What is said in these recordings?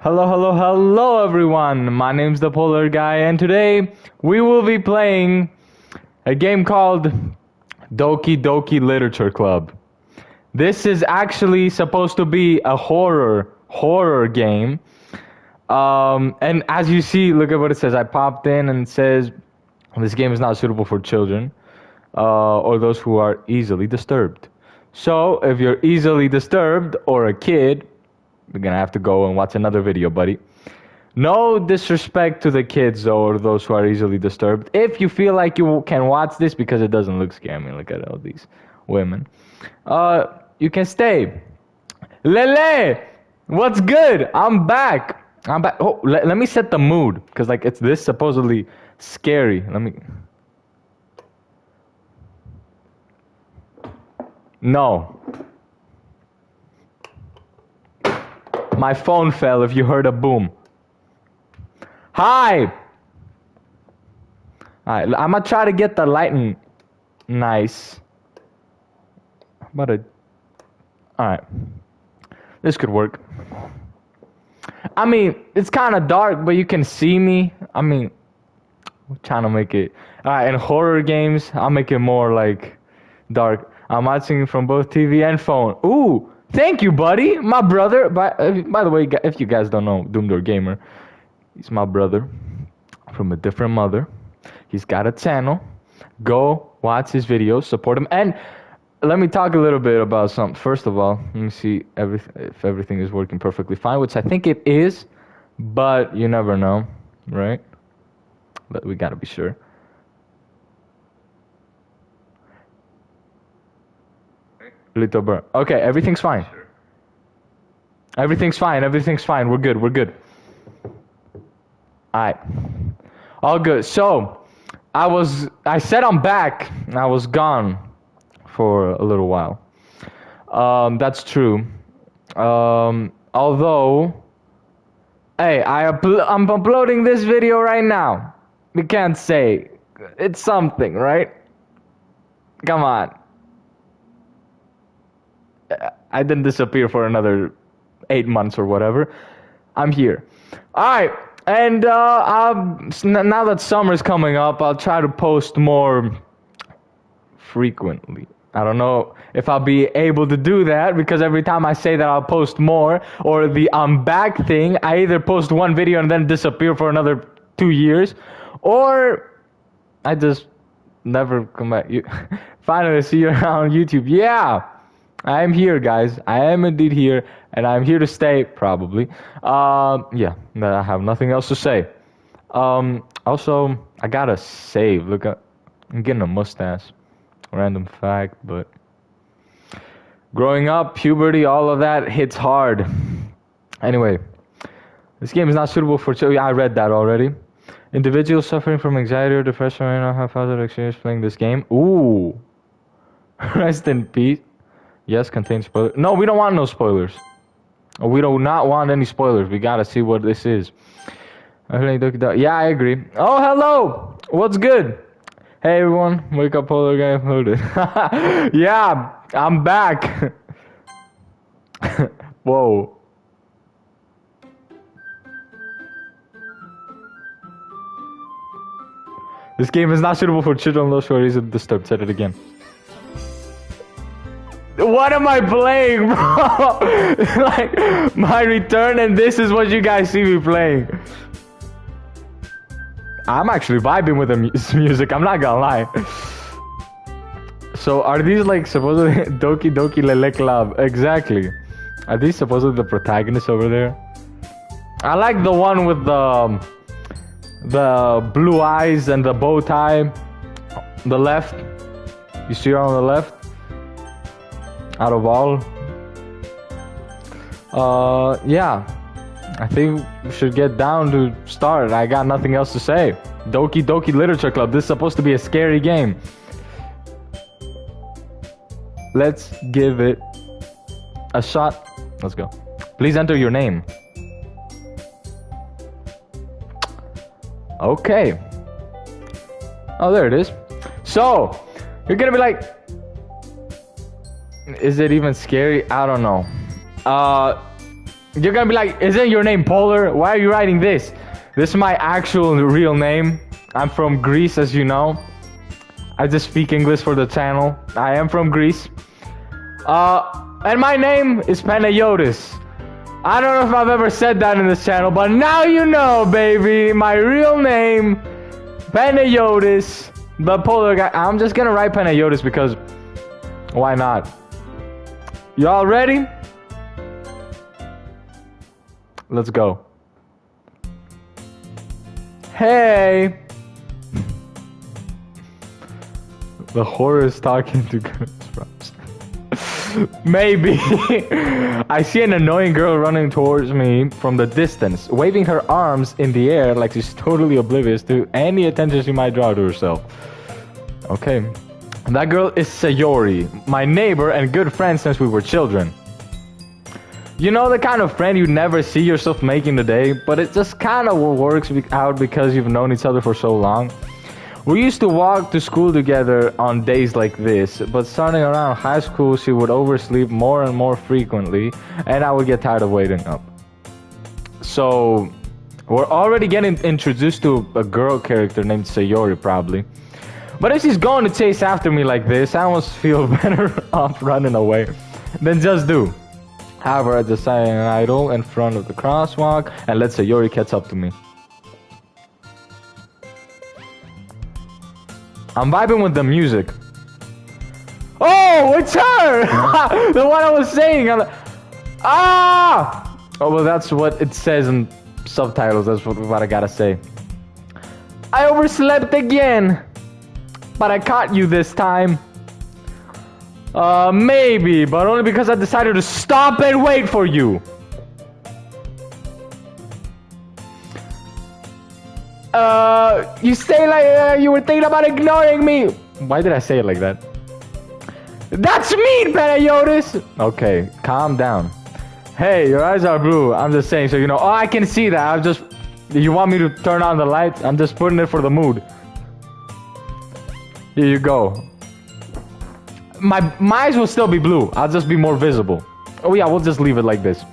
Hello, hello, hello, everyone. My name's the Polar Guy, and today we will be playing a game called Doki Doki Literature Club. This is actually supposed to be a horror game. And as you see, look at what it says. I popped in and it says this game is not suitable for children or those who are easily disturbed. So if you're easily disturbed or a kid, we're gonna have to go and watch another video, buddy. No disrespect to the kids or those who are easily disturbed. If you feel like you can watch this because it doesn't look scary, I mean, look at all these women. You can stay. Lele, what's good? I'm back. Oh, let me set the mood because like it's this supposedly scary. Let me. No. My phone fell if you heard a boom. Hi! Alright, I'm gonna try to get the lighting nice. Alright. This could work. I mean, it's kind of dark, but you can see me. I mean, I'm trying to make it. Alright, in horror games, I'll make it more like dark. I'm watching from both TV and phone. Ooh! Thank you, buddy. My brother. By the way, if you guys don't know, Doomdoor Gamer, he's my brother from a different mother. He's got a channel. Go watch his videos, support him, and let me talk a little bit about something. First of all, let me see if everything is working perfectly fine, which I think it is, but you never know, right? But we gotta be sure. Little bird. Okay, everything's fine. Everything's fine. Everything's fine. We're good. We're good. Alright. All good. So, I said I'm back. I was gone for a little while. That's true. Although, hey, I'm uploading this video right now. We can't say it's something, right? Come on. I didn't disappear for another 8 months or whatever. I'm here. Alright, and now that summer's coming up, I'll try to post more frequently. I don't know if I'll be able to do that because every time I say that I'll post more or the I'm back thing, I either post one video and then disappear for another 2 years, or I just never come back. Finally see you on YouTube. Yeah! I am here, guys. I am indeed here, and I'm here to stay, probably. Yeah, I have nothing else to say. Also, I gotta save. Look, I'm getting a mustache. Random fact, but growing up, puberty, all of that hits hard. Anyway, this game is not suitable for children. I read that already. Individuals suffering from anxiety or depression may not have positive experience playing this game. Ooh. Rest in peace. Yes, contains spoilers. No, we don't want no spoilers. We do not want any spoilers. We gotta see what this is. Yeah, I agree. Oh, hello! What's good? Hey, everyone. Wake up, Polar Guy uploaded. Yeah, I'm back. Whoa. This game is not suitable for children unless you are easily disturbed. Said it again. What am I playing, bro? Like, my return and this is what you guys see me playing. I'm actually vibing with the music, I'm not gonna lie. So, are these like supposedly Doki Doki Lele Club? Exactly. Are these supposedly the protagonists over there? I like the one with the blue eyes and the bow tie. The left. You see her on the left? Out of all, yeah, I think we should get down to start. I got nothing else to say. Doki Doki Literature Club. This is supposed to be a scary game. Let's give it a shot. Let's go. Please enter your name. Okay. Oh, there it is. So, you're gonna be like, is it even scary? I don't know. You're gonna be like, isn't your name Polar? Why are you writing this? This is my actual real name. I'm from Greece, as you know. I just speak English for the channel. I am from Greece. And my name is Panayotis. I don't know if I've ever said that in this channel, but now you know, baby. My real name, Panayotis, the Polar guy. I'm just gonna write Panayotis because why not? Y'all ready? Let's go. Hey! The horror is talking to Goosebumps. Maybe. I see an annoying girl running towards me from the distance, waving her arms in the air like she's totally oblivious to any attention she might draw to herself. Okay. That girl is Sayori, my neighbor and good friend since we were children. You know, the kind of friend you never see yourself making today, but it just kind of works out because you've known each other for so long. We used to walk to school together on days like this, but starting around high school, she would oversleep more and more frequently, and I would get tired of waiting up. So, we're already getting introduced to a girl character named Sayori, probably. But if she's going to chase after me like this, I almost feel better off running away than just do. However, I decided an idle in front of the crosswalk and let Sayori catch up to me. I'm vibing with the music. Oh, it's her! The one I was saying. Ah! Oh, well, that's what it says in subtitles. That's what I gotta say. I overslept again. But I caught you this time. Maybe, but only because I decided to stop and wait for you. You say like you were thinking about ignoring me. Why did I say it like that? That's mean, Panayotis! Okay, calm down. Hey, your eyes are blue. I'm just saying, so you know. Oh, I can see that. I'm just... You want me to turn on the lights? I'm just putting it for the mood. Here you go. My eyes will still be blue. I'll just be more visible. Oh yeah, we'll just leave it like this.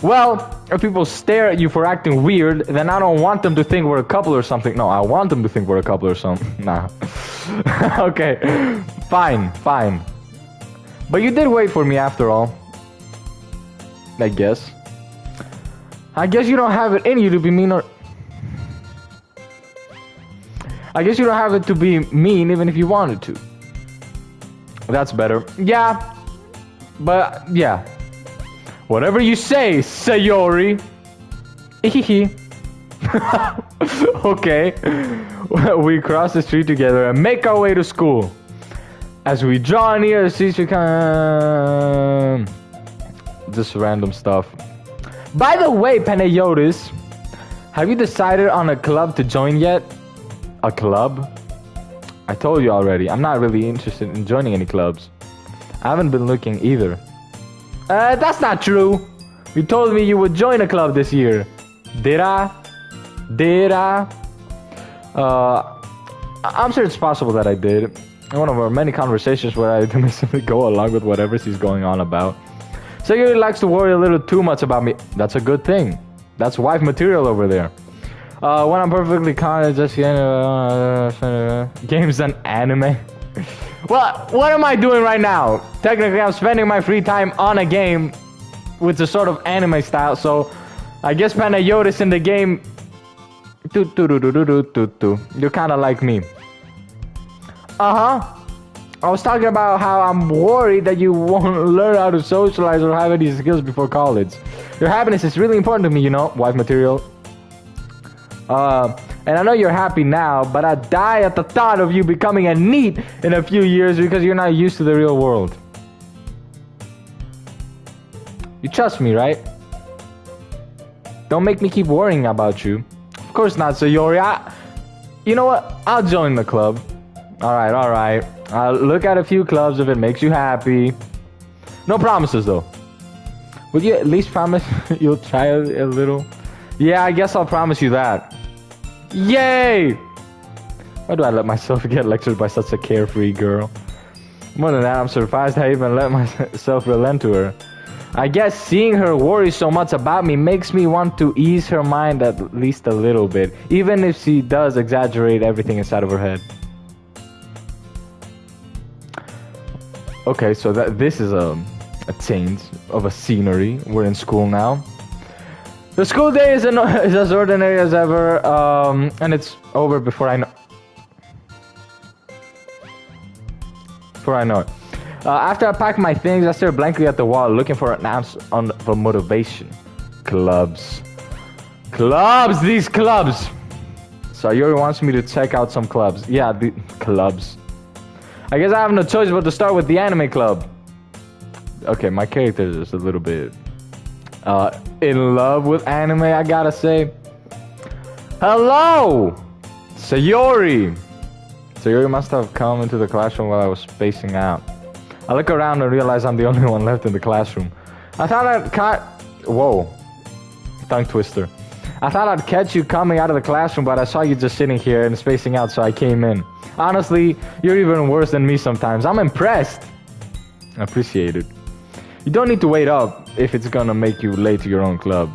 Well, if people stare at you for acting weird, then I don't want them to think we're a couple or something. No, I want them to think we're a couple or something. Nah. Okay. Fine, fine. But you did wait for me after all. I guess. I guess you don't have it in you to be mean or... I guess you don't have it to be mean even if you wanted to. That's better. Yeah. But, yeah. Whatever you say, Sayori. Okay. We cross the street together and make our way to school. As we draw near the street, we come... Just random stuff. By the way, Panayotis, have you decided on a club to join yet? A club? I told you already, I'm not really interested in joining any clubs. I haven't been looking either. That's not true. You told me you would join a club this year. Did I? Did I? I'm sure it's possible that I did. In one of our many conversations where I simply go along with whatever she's going on about. So he likes to worry a little too much about me. That's a good thing. That's wife material over there. When I'm perfectly calm, just games and anime. Well, what am I doing right now? Technically, I'm spending my free time on a game with the sort of anime style, so I guess Panayotis in the game... You're kind of like me. Uh-huh. I was talking about how I'm worried that you won't learn how to socialize or have any skills before college. Your happiness is really important to me, you know, wife material. And I know you're happy now, but I die at the thought of you becoming a NEET in a few years because you're not used to the real world. You trust me, right? Don't make me keep worrying about you. Of course not, Sayori. You know what? I'll join the club. Alright, alright. I'll look at a few clubs if it makes you happy. No promises, though. Would you at least promise you'll try a little? Yeah, I guess I'll promise you that. Yay! Why do I let myself get lectured by such a carefree girl? More than that, I'm surprised I even let myself relent to her. I guess seeing her worry so much about me makes me want to ease her mind at least a little bit, even if she does exaggerate everything inside of her head. Okay, so this is a change of a scenery. We're in school now. The school day is as ordinary as ever, and it's over before I know. It. After I pack my things, I stare blankly at the wall, looking for an answer for motivation. Clubs. These clubs! So Yuri wants me to check out some clubs. Yeah, the clubs. I guess I have no choice but to start with the anime club. Okay, my character is just a little bit in love with anime, I gotta say. Hello! Sayori! Sayori must have come into the classroom while I was spacing out. I look around and realize I'm the only one left in the classroom. I thought I'd Whoa. Tongue twister. I thought I'd catch you coming out of the classroom, but I saw you just sitting here and spacing out, so I came in. Honestly, you're even worse than me sometimes. I'm impressed. I appreciate it. You don't need to wait up if it's gonna make you late to your own club.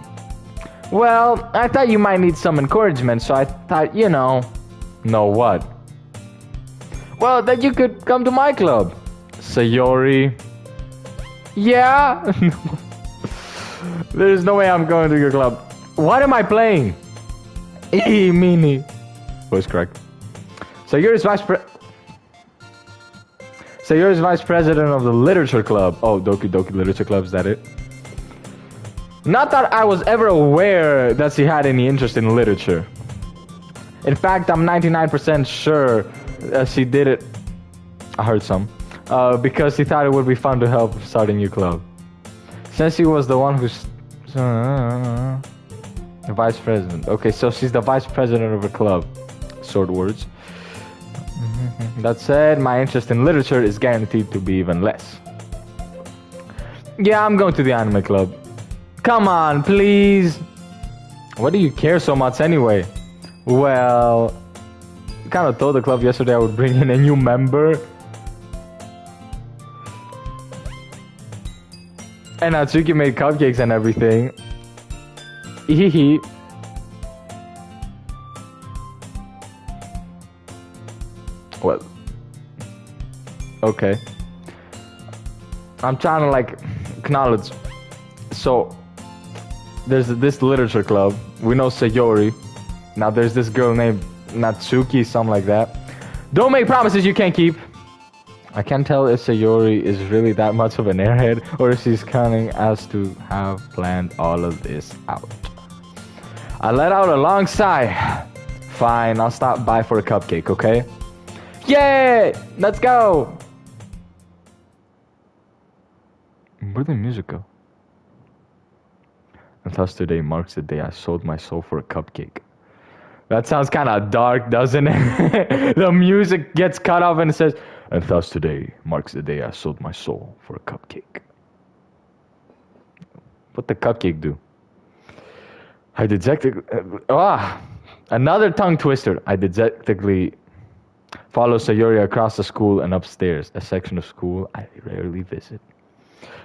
Well, I thought you might need some encouragement, so I thought, you know what? Well, that you could come to my club. Sayori. Yeah? There's no way I'm going to your club. What am I playing? Mini. Voice correct. Sayori's vice president of the literature club. Oh, Doki Doki literature club, is that it? Not that I was ever aware that she had any interest in literature. In fact, I'm 99% sure she did it. I heard some. Because she thought it would be fun to help start a new club. Since she was the one who's... the vice president. Okay, so she's the vice president of a club. Sword words. That said, my interest in literature is guaranteed to be even less. Yeah, I'm going to the anime club. Come on, please. Why do you care so much anyway? Well, I kind of told the club yesterday I would bring in a new member. And Natsuki made cupcakes and everything. Hehe. Well, okay. I'm trying to like acknowledge. So there's this literature club. We know Sayori. Now there's this girl named Natsuki, something like that. Don't make promises you can't keep. I can't tell if Sayori is really that much of an airhead or if she's cunning as to have planned all of this out. I let out a long sigh. Fine, I'll stop by for a cupcake, okay? Yay! Let's go! Where'd the music go? And thus today marks the day I sold my soul for a cupcake. That sounds kind of dark, doesn't it? The music gets cut off and it says, and thus today marks the day I sold my soul for a cupcake. What'd the cupcake do? I dejectedly... another tongue twister. I dejectedly follow Sayori across the school and upstairs, a section of school I rarely visit.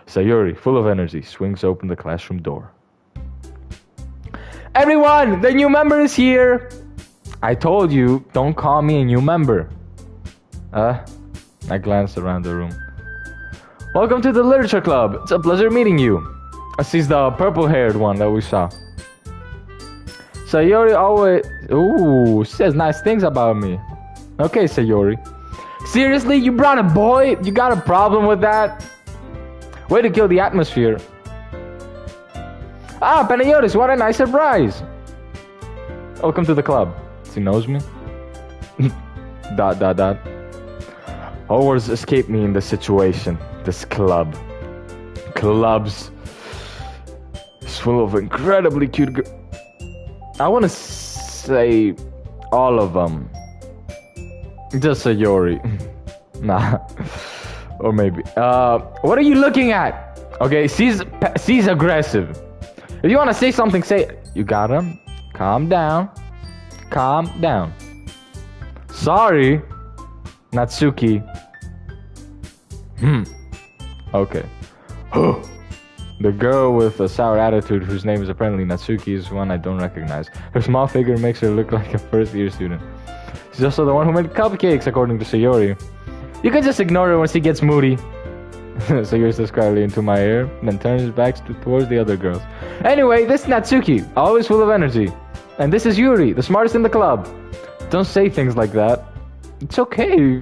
Sayori, full of energy, swings open the classroom door. Everyone, the new member is here! I told you, don't call me a new member. I glanced around the room. Welcome to the literature club. It's a pleasure meeting you. She's the purple-haired one that we saw. Sayori always... Ooh, she says nice things about me. Okay, Sayori. Seriously, you brought a boy? You got a problem with that? Way to kill the atmosphere. Ah, Panayotis, what a nice surprise. Welcome to the club. She knows me. ... All words escape me in this situation. This club. Clubs. It's full of incredibly cute girls. I want to say all of them. Just Sayori. Nah. Or maybe. What are you looking at? Okay, she's aggressive. If you want to say something, say it. You got him. Calm down. Calm down. Sorry, Natsuki. Okay. The girl with a sour attitude, whose name is apparently Natsuki, is one I don't recognize. Her small figure makes her look like a first-year student. She's also the one who made cupcakes, according to Sayori. You can just ignore her when she gets moody. Sayori says quietly into my ear, then turns his back towards the other girls. Anyway, this is Natsuki, always full of energy. And this is Yuri, the smartest in the club. Don't say things like that. It's okay.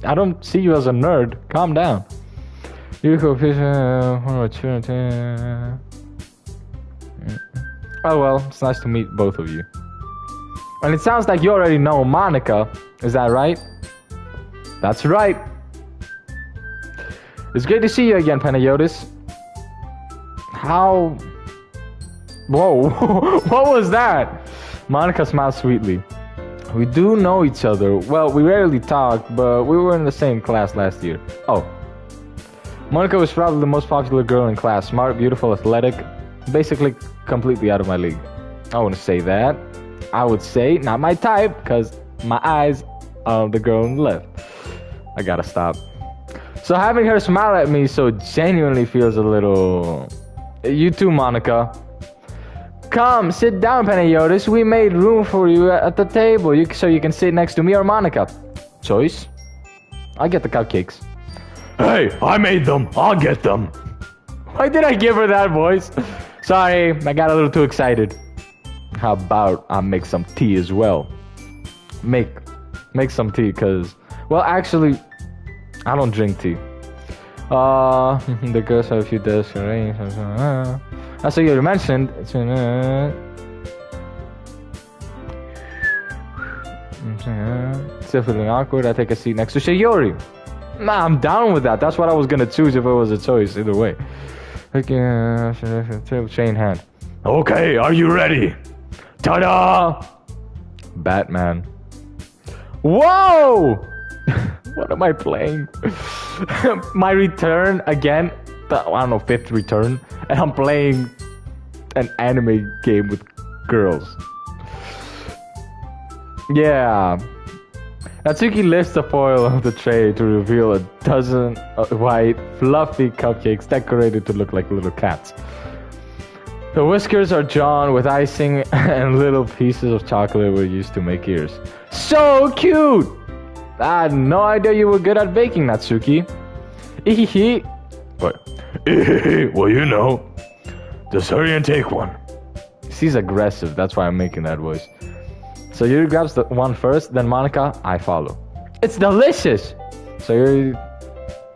I don't see you as a nerd. Calm down. Oh well, it's nice to meet both of you. And it sounds like you already know Monica. Is that right? That's right. It's great to see you again, Panayotis. How... Whoa, what was that? Monica smiled sweetly. We do know each other. Well, we rarely talk, but we were in the same class last year. Oh. Monica was probably the most popular girl in class. Smart, beautiful, athletic. Basically, completely out of my league. I wouldn't say that. I would say, not my type, because my eyes are on the girl on the left. I gotta stop. So having her smile at me so genuinely feels a little... You too, Monica. Come, sit down, Panayotis. We made room for you at the table so you can sit next to me or Monica. Choice? I'll get the cupcakes. Hey, I made them. I'll get them. Why did I give her that voice? Sorry, I got a little too excited. How about I make some tea as well? Make some tea, cause... Well, actually, I don't drink tea. The girls have a few desks arranged. That's what you mentioned. It's feeling awkward. I take a seat next to Sayori. Nah, I'm down with that. That's what I was gonna choose if it was a choice. Either way. Chain hand. Okay, are you ready? Ta-da! Batman. Whoa! What am I playing? My return again. I don't know, 5th return. And I'm playing an anime game with girls. Yeah. Natsuki lifts the foil of the tray to reveal a dozen white, fluffy cupcakes decorated to look like little cats. The whiskers are drawn with icing and little pieces of chocolate were used to make ears. So cute! I had no idea you were good at baking, Natsuki. Ihihi. What? Well, you know. Just hurry and take one. She's aggressive, that's why I'm making that voice. So Yuri grabs the one first, then Monica, I follow. It's delicious! So Yuri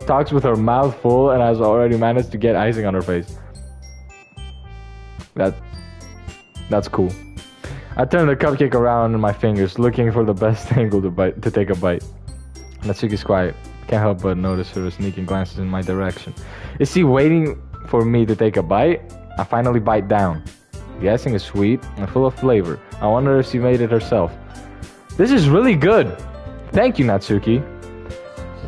talks with her mouth full and has already managed to get icing on her face. That's cool. I turn the cupcake around in my fingers, looking for the best angle to take a bite. Natsuki's quiet. Can't help but notice her sneaking glances in my direction. Is she waiting for me to take a bite? I finally bite down. The icing is sweet and full of flavor. I wonder if she made it herself. This is really good. Thank you, Natsuki.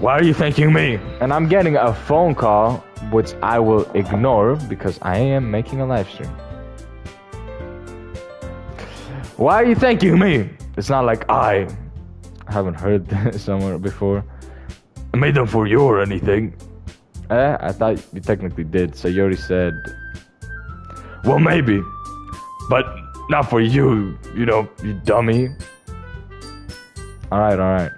Why are you thanking me? And I'm getting a phone call, which I will ignore because I am making a live stream. Why are you thanking me? It's not like I haven't heard this somewhere before. I made them for you or anything. I thought you technically did. Sayori said... Well, maybe. But not for you, you know, you dummy. Alright.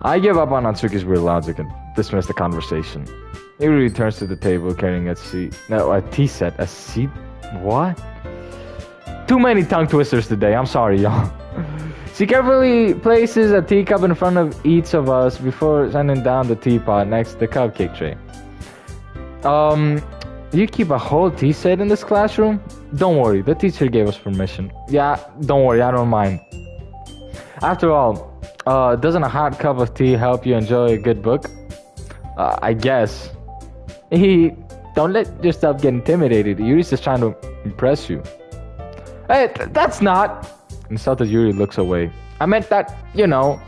I give up on Natsuki's weird logic and dismiss the conversation. Yuri returns to the table carrying a tea set. A seat? What? Too many tongue twisters today. I'm sorry, y'all. She carefully places a teacup in front of each of us before sending down the teapot next to the cupcake tray. You keep a whole tea set in this classroom? Don't worry, the teacher gave us permission. Yeah, don't worry, I don't mind. After all, doesn't a hot cup of tea help you enjoy a good book? I guess. Don't let yourself get intimidated. Yuri's just trying to impress you. Hey, that's not... Insulted Yuri looks away. I meant that, you know,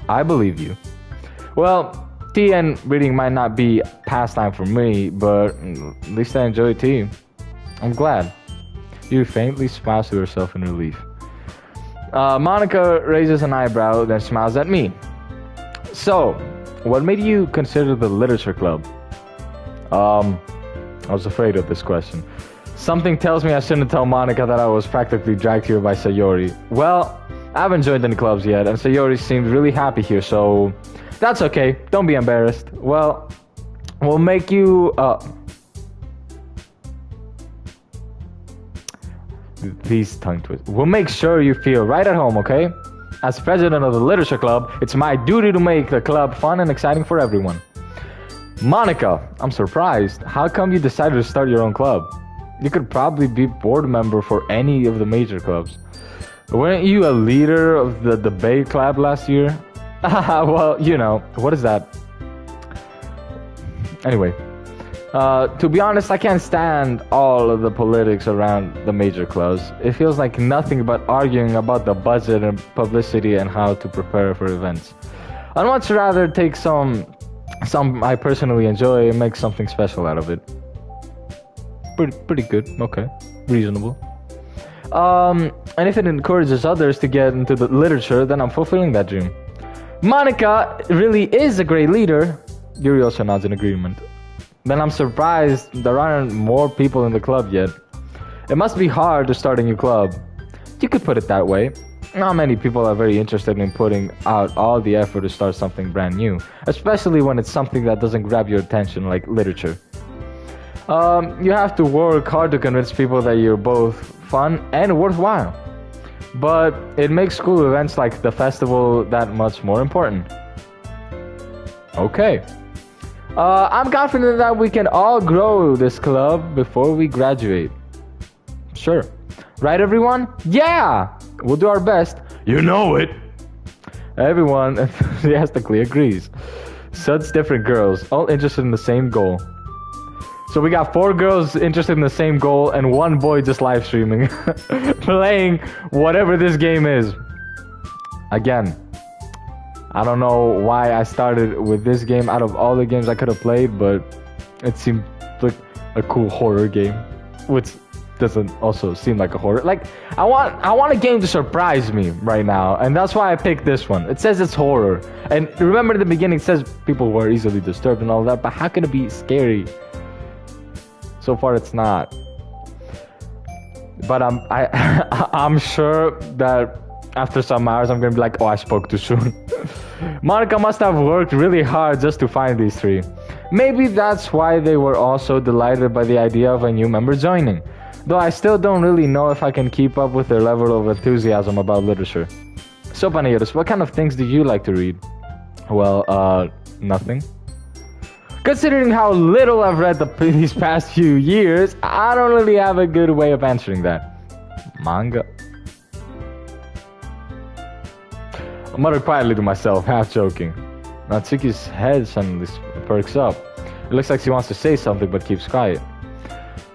I believe you. Well, tea and reading might not be pastime for me, but at least I enjoy tea. I'm glad. Yuri faintly smiles to herself in relief. Monica raises an eyebrow, then smiles at me. So, what made you consider the literature club? I was afraid of this question. Something tells me I shouldn't tell Monica that I was practically dragged here by Sayori. Well, I haven't joined any clubs yet, and Sayori seemed really happy here, so that's okay. Don't be embarrassed. Well, we'll make you, these tongue twists. We'll make sure you feel right at home, okay? As president of the literature club, it's my duty to make the club fun and exciting for everyone. Monica, I'm surprised. How come you decided to start your own club? You could probably be board member for any of the major clubs. Weren't you a leader of the debate club last year? Well, you know, what is that? Anyway, to be honest, I can't stand all of the politics around the major clubs. It feels like nothing but arguing about the budget and publicity and how to prepare for events. I'd much rather take some I personally enjoy and make something special out of it. Pretty good. Okay, reasonable. And if it encourages others to get into the literature, then I'm fulfilling that dream. Monica really is a great leader. Yuri also nods in agreement. Then I'm surprised there aren't more people in the club yet. It must be hard to start a new club. You could put it that way. Not many people are very interested in putting out all the effort to start something brand new, especially when it's something that doesn't grab your attention like literature. You have to work hard to convince people that you're both fun and worthwhile. But it makes school events like the festival that much more important. Okay. I'm confident that we can all grow this club before we graduate. Sure. Right, everyone? Yeah! We'll do our best. You know it! Everyone enthusiastically agrees. Such different girls, all interested in the same goal. So we got 4 girls interested in the same goal and 1 boy just live streaming. Playing whatever this game is. Again, I don't know why I started with this game out of all the games I could have played, but it seemed like a cool horror game, which doesn't also seem like a horror. Like, I want a game to surprise me right now, and that's why I picked this one. It says it's horror, and remember in the beginning it says people were easily disturbed and all that, but how can it be scary? So far it's not. But I'm sure that after some hours I'm gonna be like, oh, I spoke too soon. Monica must have worked really hard just to find these 3. Maybe that's why they were also delighted by the idea of a new member joining. Though I still don't really know if I can keep up with their level of enthusiasm about literature. So Panayiotis, what kind of things do you like to read? Well, nothing. Considering how little I've read these past few years, I don't really have a good way of answering that. Manga. I muttered quietly to myself, half joking. Natsuki's head suddenly perks up. It looks like she wants to say something but keeps quiet.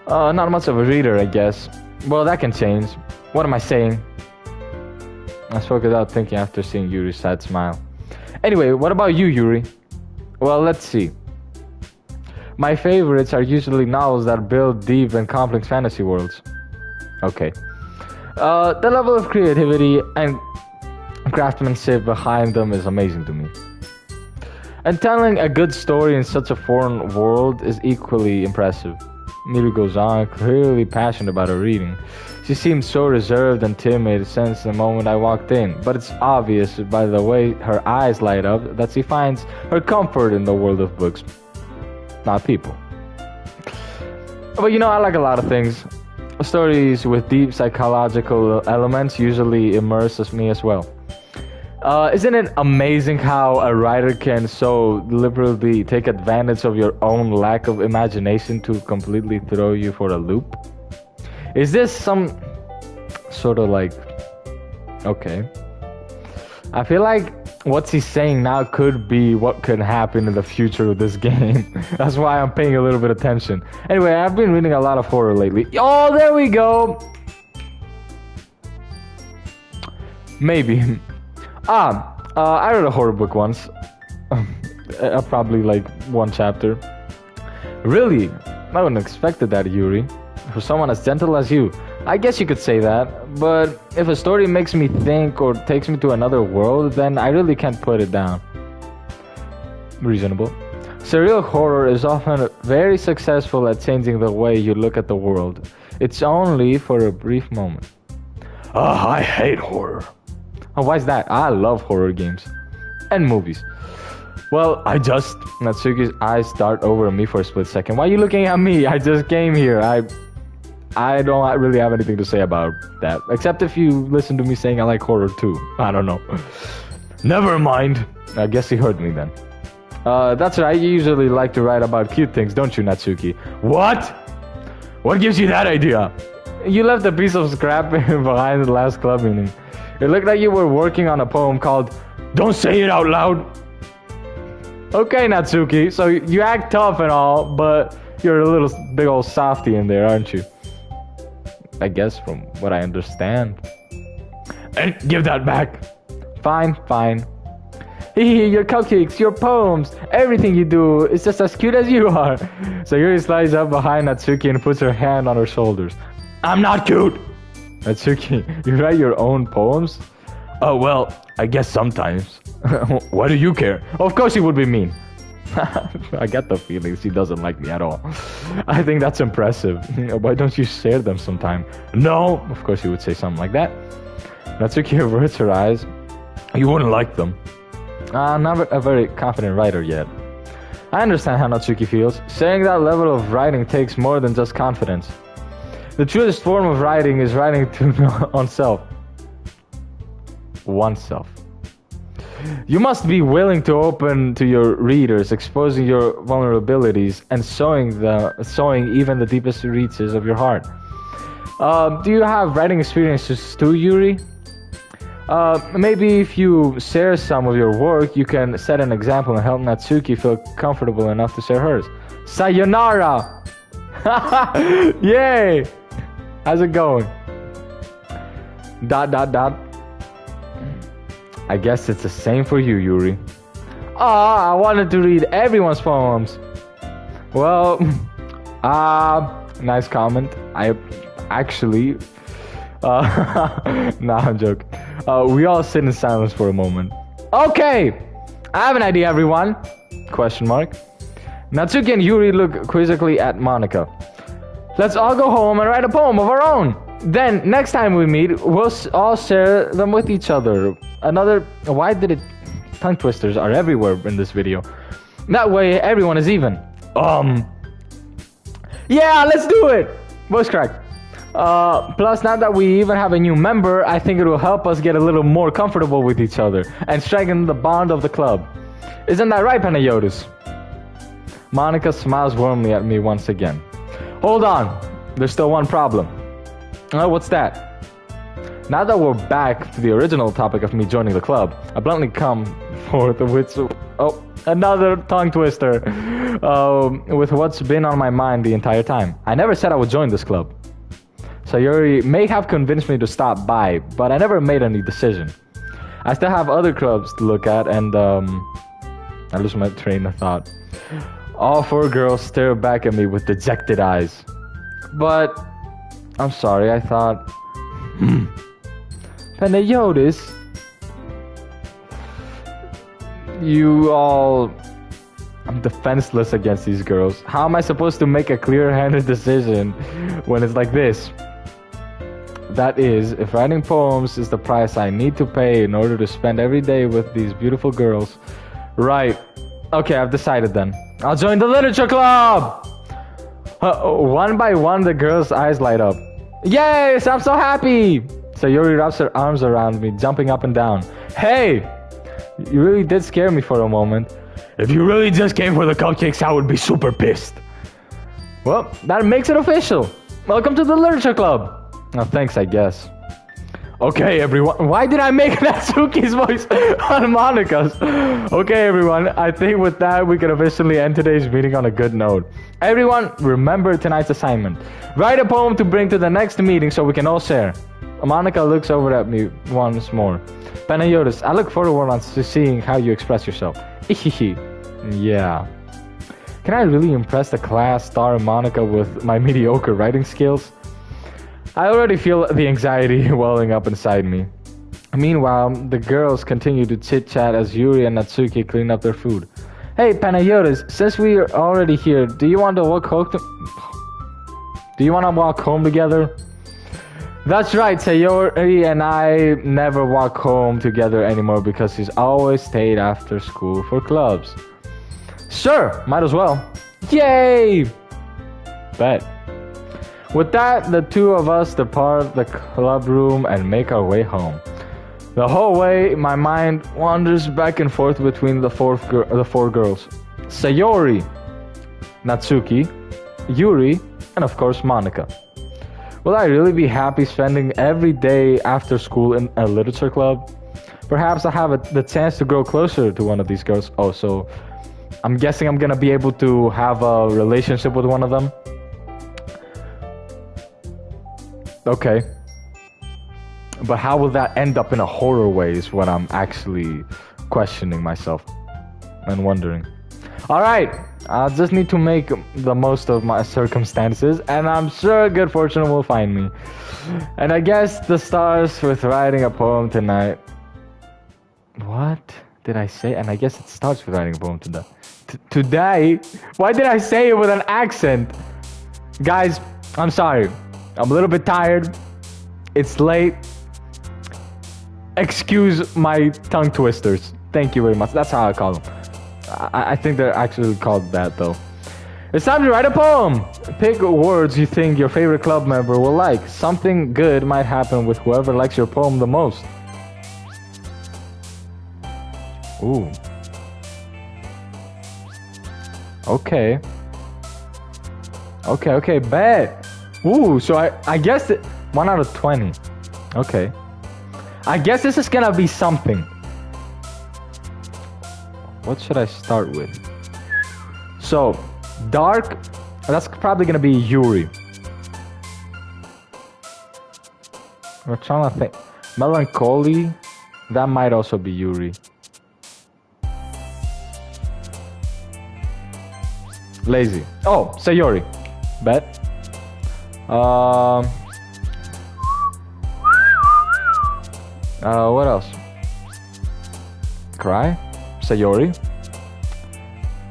Not much of a reader, I guess. Well, that can change. What am I saying? I spoke without thinking after seeing Yuri's sad smile. Anyway, what about you, Yuri? Well, let's see. My favorites are usually novels that build deep and complex fantasy worlds. Okay. The level of creativity and craftsmanship behind them is amazing to me. And telling a good story in such a foreign world is equally impressive. Miru goes on, clearly passionate about her reading. She seemed so reserved and timid since the moment I walked in, but it's obvious by the way her eyes light up that she finds her comfort in the world of books, not people. But you know, I like a lot of things. Stories with deep psychological elements usually immerse me as well. Isn't it amazing how a writer can so deliberately take advantage of your own lack of imagination to completely throw you for a loop? Is this some sort of like... Okay. I feel like what he's saying now could be what could happen in the future of this game. That's why I'm paying a little bit of attention. Anyway, I've been reading a lot of horror lately. Oh, there we go! Maybe. I read a horror book once. Probably like 1 chapter. Really? I wouldn't have expected that, Yuri. For someone as gentle as you. I guess you could say that. But if a story makes me think or takes me to another world, then I really can't put it down. Reasonable. Surreal horror is often very successful at changing the way you look at the world. It's only for a brief moment. Oh, I hate horror. Oh, why is that? I love horror games. And movies. Well, Natsuki's eyes dart over me for a split second. Why are you looking at me? I just came here. I don't really have anything to say about that. Except if you listen to me saying I like horror too. I don't know. Never mind. I guess he heard me then. That's right. You usually like to write about cute things, don't you, Natsuki? What? What gives you that idea? You left a piece of scrap behind the last club meeting. It looked like you were working on a poem called Don't Say It Out Loud. Okay, Natsuki, so you act tough and all, but you're a little big old softy in there, aren't you? I guess from what I understand. And give that back. Fine, fine. Hee your cupcakes, your poems, everything you do is just as cute as you are. Sayuri slides up behind Natsuki and puts her hand on her shoulders. I'm not cute! Natsuki, you write your own poems? Oh, well, I guess sometimes. Why do you care? Of course he would be mean. I get the feeling she doesn't like me at all. I think that's impressive. Why don't you share them sometime? No! Of course he would say something like that. Natsuki averts her eyes. You wouldn't like them. I'm not a very confident writer yet. I understand how Natsuki feels. Sharing that level of writing takes more than just confidence. The truest form of writing is writing to oneself. You must be willing to open to your readers, exposing your vulnerabilities and showing even the deepest reaches of your heart. Do you have writing experiences too, Yuri? Maybe if you share some of your work, you can set an example and help Natsuki feel comfortable enough to share hers. Sayonara! Yay! How's it going? ... I guess it's the same for you, Yuri. I wanted to read everyone's poems. Well, nice comment. I actually... nah, I'm joking. We all sit in silence for a moment. Okay! I have an idea, everyone! Question mark. Natsuki and Yuri look quizzically at Monika. Let's all go home and write a poem of our own! Then, next time we meet, we'll all share them with each other. Why did it... Tongue twisters are everywhere in this video. That way, everyone is even. Yeah, let's do it! Voice crack. Plus, now that we even have a new member, I think it will help us get a little more comfortable with each other and strengthen the bond of the club. Isn't that right, Panayotis? Monika smiles warmly at me once again. Hold on, there's still one problem. What's that? Now that we're back to the original topic of me joining the club, I bluntly come forth with... Oh, another tongue twister. With what's been on my mind the entire time. I never said I would join this club. Sayuri may have convinced me to stop by, but I never made any decision. I still have other clubs to look at, and I lose my train of thought. All four girls stare back at me with dejected eyes. But I'm sorry, I thought... Panayotis... You all... I'm defenseless against these girls. How am I supposed to make a clear-handed decision when it's like this? That is, if writing poems is the price I need to pay in order to spend every day with these beautiful girls. Right. Okay, I've decided then. I'll join the literature club! One by one, the girls' eyes light up. Yes, I'm so happy! Sayuri wraps her arms around me, jumping up and down. Hey! You really did scare me for a moment. If you really just came for the cupcakes, I would be super pissed. Well, that makes it official. Welcome to the literature club. Oh, thanks, I guess. Okay, everyone. Why did I make Natsuki's voice on Monika's? Okay, everyone. I think with that, we can officially end today's meeting on a good note. Everyone, remember tonight's assignment. Write a poem to bring to the next meeting so we can all share. Monika looks over at me once more. Panayotis, I look forward to seeing how you express yourself. Yeah. Can I really impress the class star Monika with my mediocre writing skills? I already feel the anxiety welling up inside me. Meanwhile, the girls continue to chit-chat as Yuri and Natsuki clean up their food. Hey, Panayotis, since we are already here, do you want to walk home? Do you want to walk home together? That's right, Sayori and I never walk home together anymore because he's always stayed after school for clubs. Sure, might as well. Yay! Bet. With that, the two of us depart the club room and make our way home. The whole way, my mind wanders back and forth between the four girls. Sayori, Natsuki, Yuri, and of course Monica. Will I really be happy spending every day after school in a literature club? Perhaps I have the chance to grow closer to one of these girls. Oh, so I'm guessing I'm gonna be able to have a relationship with one of them. Okay. But how will that end up in a horror way is what I'm actually questioning myself and wondering. Alright, I just need to make the most of my circumstances, and I'm sure good fortune will find me. And I guess the stars with writing a poem tonight. What did I say? And I guess it starts with writing a poem tonight. Today? Why did I say it with an accent? Guys, I'm sorry. I'm a little bit tired. It's late. Excuse my tongue twisters. Thank you very much. That's how I call them. I think they're actually called that though. It's time to write a poem. Pick words you think your favorite club member will like. Something good might happen with whoever likes your poem the most. Ooh. Okay. Okay, bet. Ooh, so I guess 1 out of 20. Okay. I guess this is gonna be something. What should I start with? So, dark, that's probably gonna be Yuri. We're trying to think. Melancholy, that might also be Yuri. Lazy. Oh, Sayori. Bet. What else? Cry? Sayori?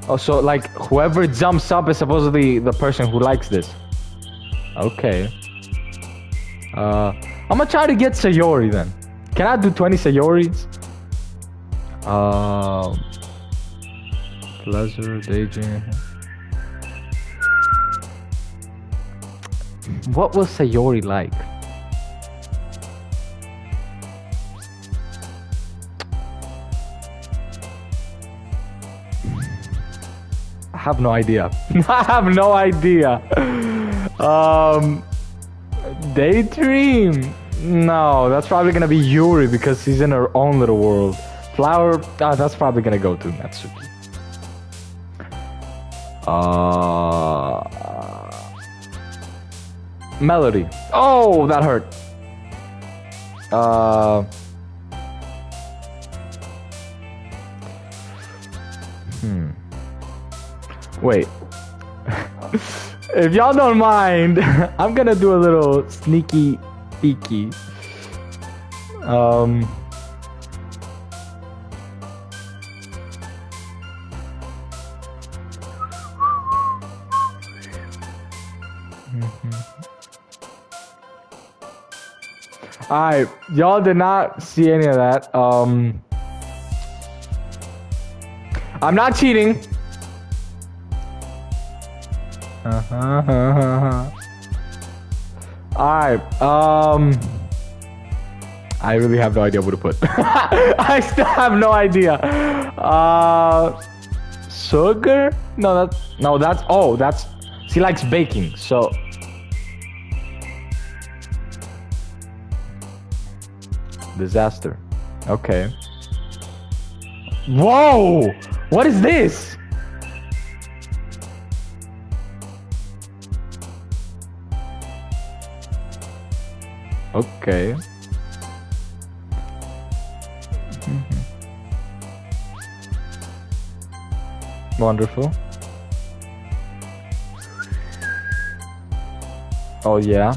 Oh, so like whoever jumps up is supposedly the person who likes this. Okay. I'm gonna try to get Sayori then. Can I do 20 Sayoris? Pleasure, daydream. What will Sayori like? I have no idea. I have no idea. Daydream? No, that's probably gonna be Yuri because she's in her own little world. Flower? That's probably gonna go to Natsuki. Melody. Oh, that hurt. Wait. If y'all don't mind, I'm gonna do a little sneaky peeky. Alright, y'all did not see any of that. I'm not cheating. Alright, I really have no idea what to put. I still have no idea. Sugar? No, that's she likes baking, so disaster. Okay. Whoa! What is this? Okay. Wonderful. Oh yeah.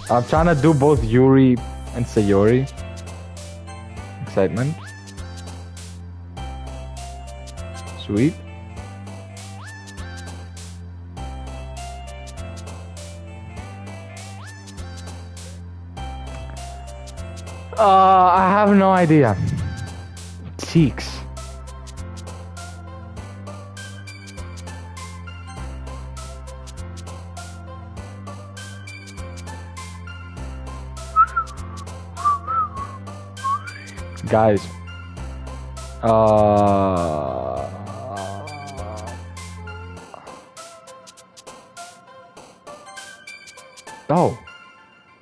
I'm trying to do both Yuri and Sayori. Excitement. Sweet. I have no idea. Cheeks. Guys. Oh.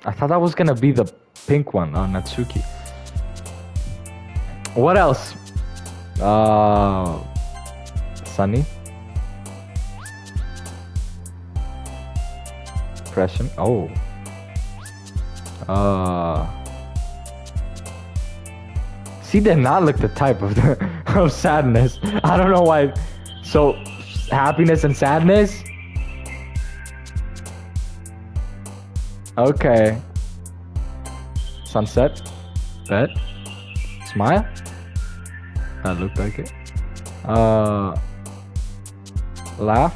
I thought that was gonna be the pink one on Natsuki. What else? Sunny. Depression. Oh. She did not look the type of of sadness. I don't know why. So, happiness and sadness? Okay. Sunset. Bet. Smile. That looked like it. Laugh.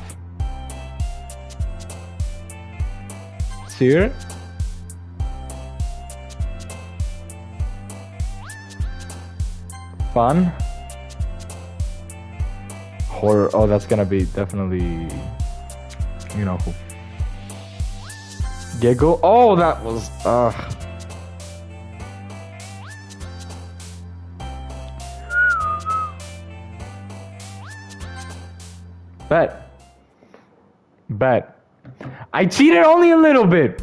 Tear. Fun. Horror. Oh, that's gonna be definitely, you know who. Giggle. Oh, that was. Bet. I cheated only a little bit.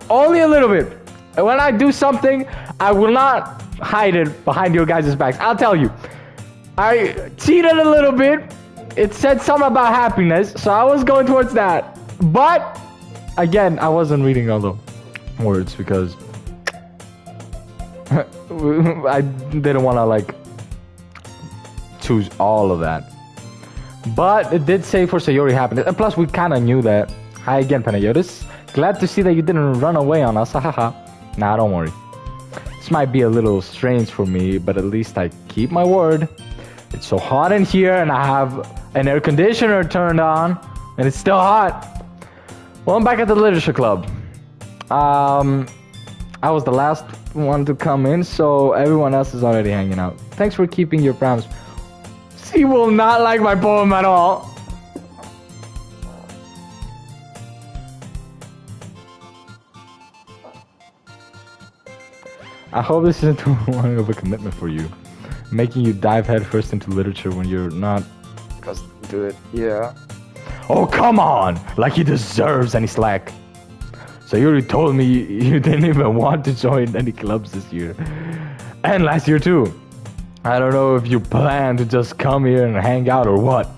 Only a little bit. And when I do something, I will not hide it behind your guys' backs. I'll tell you. I cheated a little bit. It said something about happiness, so I was going towards that. But, again, I wasn't reading all the words because I didn't want to, like, choose all of that. But it did say for Sayori happiness. And plus, we kind of knew that. Hi again, Panayotis. Glad to see that you didn't run away on us. Haha. Nah, don't worry. This might be a little strange for me, but at least I keep my word. It's so hot in here, and I have an air conditioner turned on, and it's still hot. Well, I'm back at the literature club. I was the last one to come in, so everyone else is already hanging out. Thanks for keeping your promise. She will not like my poem at all. I hope this isn't too long of a commitment for you. Making you dive headfirst into literature when you're not accustomed to it. Yeah. Oh, come on! Like he deserves any slack. So you already told me you didn't even want to join any clubs this year. And last year too. I don't know if you plan to just come here and hang out or what.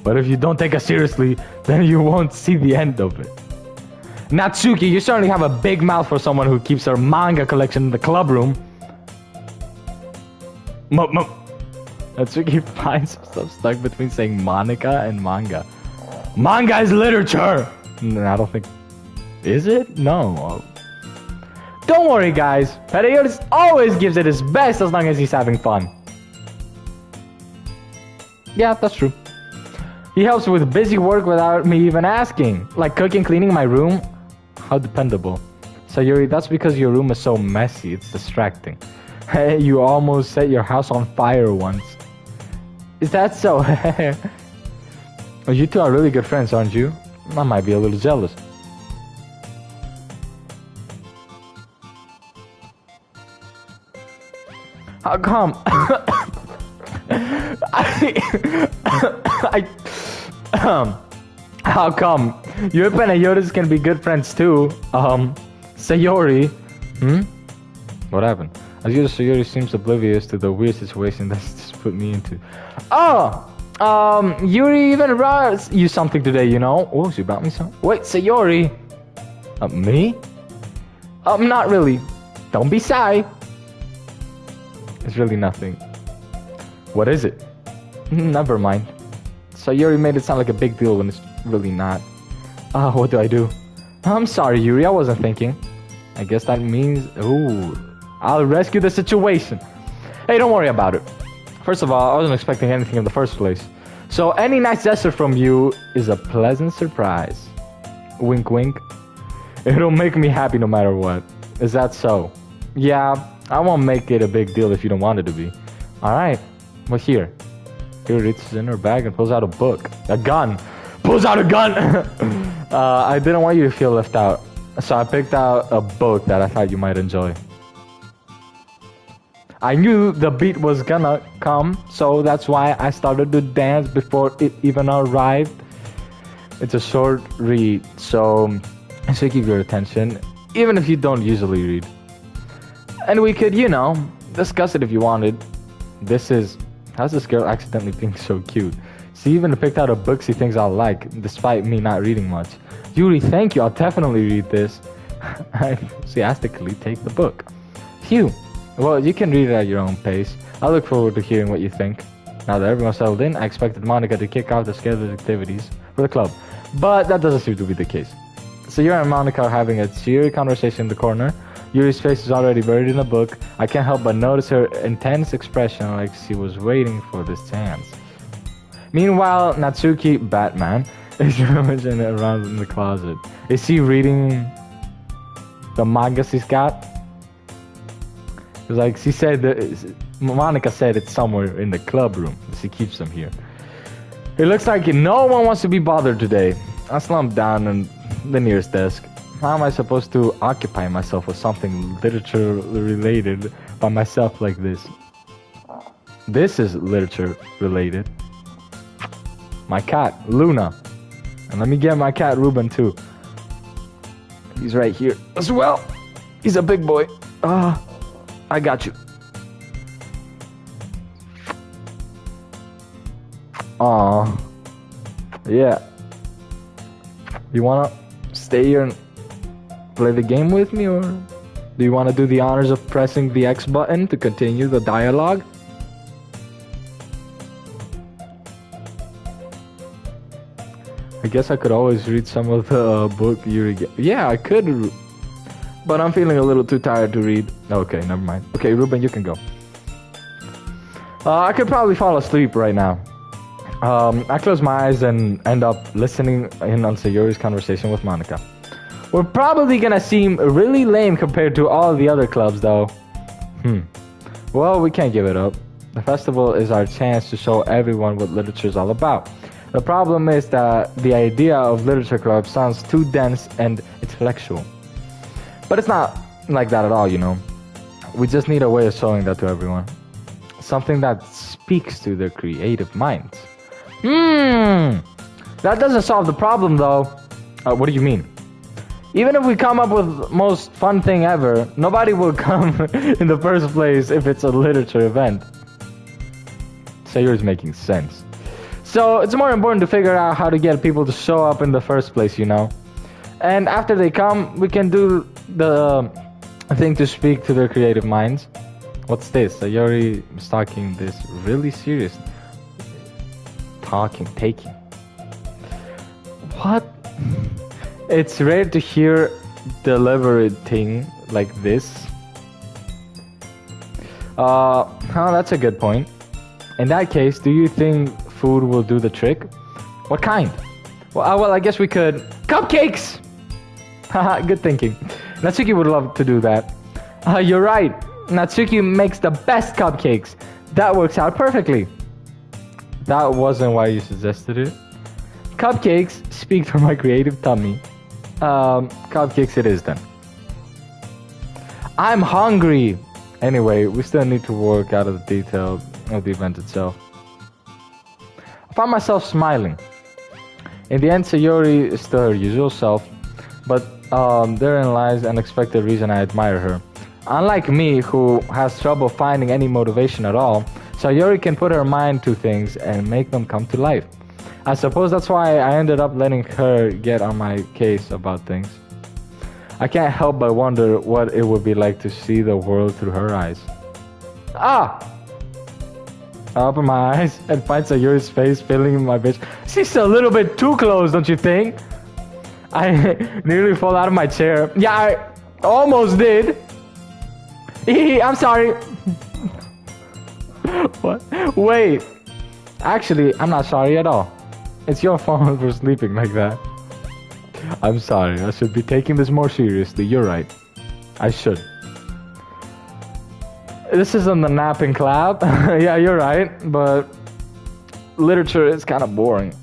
But if you don't take us seriously, then you won't see the end of it. Natsuki, you certainly have a big mouth for someone who keeps her manga collection in the club room. Natsuki finds himself stuck between saying Monica and manga. Manga is literature! I don't think... Is it? No. Don't worry, guys. Panayotis always gives it his best as long as he's having fun. Yeah, that's true. He helps with busy work without me even asking. Like cooking, cleaning my room. How dependable. Sayori, that's because your room is so messy. It's distracting. Hey, you almost set your house on fire once. Is that so? Well, you two are really good friends, aren't you? I might be a little jealous. How come? How come? You and Panayotis can be good friends too. Sayori. What happened? As usual, Sayori seems oblivious to the weird situation that's just put me into. Oh! Yuri even brought you something today, you know? Oh, she brought me something? Wait, Sayori! Me? Not really. Don't be shy. It's really nothing. What is it? Never mind. Sayori made it sound like a big deal when it's really not. What do I do? I'm sorry, Yuri, I wasn't thinking. I guess that means... Ooh. I'll rescue the situation. Hey, don't worry about it. First of all, I wasn't expecting anything in the first place. So any nice gesture from you is a pleasant surprise. Wink wink. It'll make me happy no matter what. Is that so? Yeah, I won't make it a big deal if you don't want it to be. Alright, well here. He reaches in her bag and pulls out a book. A gun! Pulls out a gun! I didn't want you to feel left out. So I picked out a book that I thought you might enjoy. I knew the beat was gonna come, so that's why I started to dance before it even arrived. It's a short read, so it should keep your attention, even if you don't usually read. And we could, you know, discuss it if you wanted. This is... How's this girl accidentally being so cute? She even picked out a book she thinks I'll like, despite me not reading much. Yuri, thank you, I'll definitely read this. I enthusiastically take the book. Phew. Well, you can read it at your own pace. I look forward to hearing what you think. Now that everyone's settled in, I expected Monica to kick off the scheduled activities for the club. But that doesn't seem to be the case. So you and Monica are having a cheery conversation in the corner. Yuri's face is already buried in the book. I can't help but notice her intense expression, like she was waiting for this chance. Meanwhile, Natsuki, Batman, is rummaging around in the closet. Is she reading the manga she's got? It's like she said that Monica said it's somewhere in the club room. She keeps them here. It looks like no one wants to be bothered today. I slumped down on the nearest desk. How am I supposed to occupy myself with something literature related by myself like this? This is literature related. My cat, Luna. And let me get my cat, Ruben, too. He's right here as well. He's a big boy. I got you. Aw. Yeah. You wanna stay here and play the game with me, or do you want to do the honors of pressing the X button to continue the dialogue? I guess I could always read some of the book you get. Yeah, I could, but I'm feeling a little too tired to read. Okay, never mind. Okay, Ruben, you can go. I could probably fall asleep right now. I close my eyes and end up listening in on Sayori's conversation with Monica. We're probably gonna seem really lame compared to all the other clubs, though. Well, we can't give it up. The festival is our chance to show everyone what literature is all about. The problem is that the idea of literature club sounds too dense and intellectual. But it's not like that at all, you know. We just need a way of showing that to everyone. Something that speaks to their creative minds. That doesn't solve the problem, though. What do you mean? Even if we come up with the most fun thing ever, nobody will come in the first place if it's a literature event. Sayori's making sense. So it's more important to figure out how to get people to show up in the first place, you know. And after they come, we can do the thing to speak to their creative minds. What's this? Sayori is talking this really serious. Taking. What? It's rare to hear deliberating like this. That's a good point. In that case, do you think food will do the trick? What kind? Well, I guess we could... Cupcakes! Haha, good thinking. Natsuki would love to do that. You're right. Natsuki makes the best cupcakes. That works out perfectly. That wasn't why you suggested it. Cupcakes speak to my creative tummy. Cupcakes it is then. I'm hungry! Anyway, we still need to work out of the detail of the event itself. I found myself smiling. In the end, Sayori is still her usual self, but therein lies an unexpected reason I admire her. Unlike me, who has trouble finding any motivation at all, Sayori can put her mind to things and make them come to life. I suppose that's why I ended up letting her get on my case about things. I can't help but wonder what it would be like to see the world through her eyes. I open my eyes and find Sayori's face filling my vision. She's a little bit too close, don't you think? I nearly fall out of my chair. Yeah, I almost did. I'm sorry. What? Wait. Actually, I'm not sorry at all. It's your fault for sleeping like that. I'm sorry. I should be taking this more seriously. You're right. I should. This isn't the napping club. Yeah, you're right. But literature is kind of boring.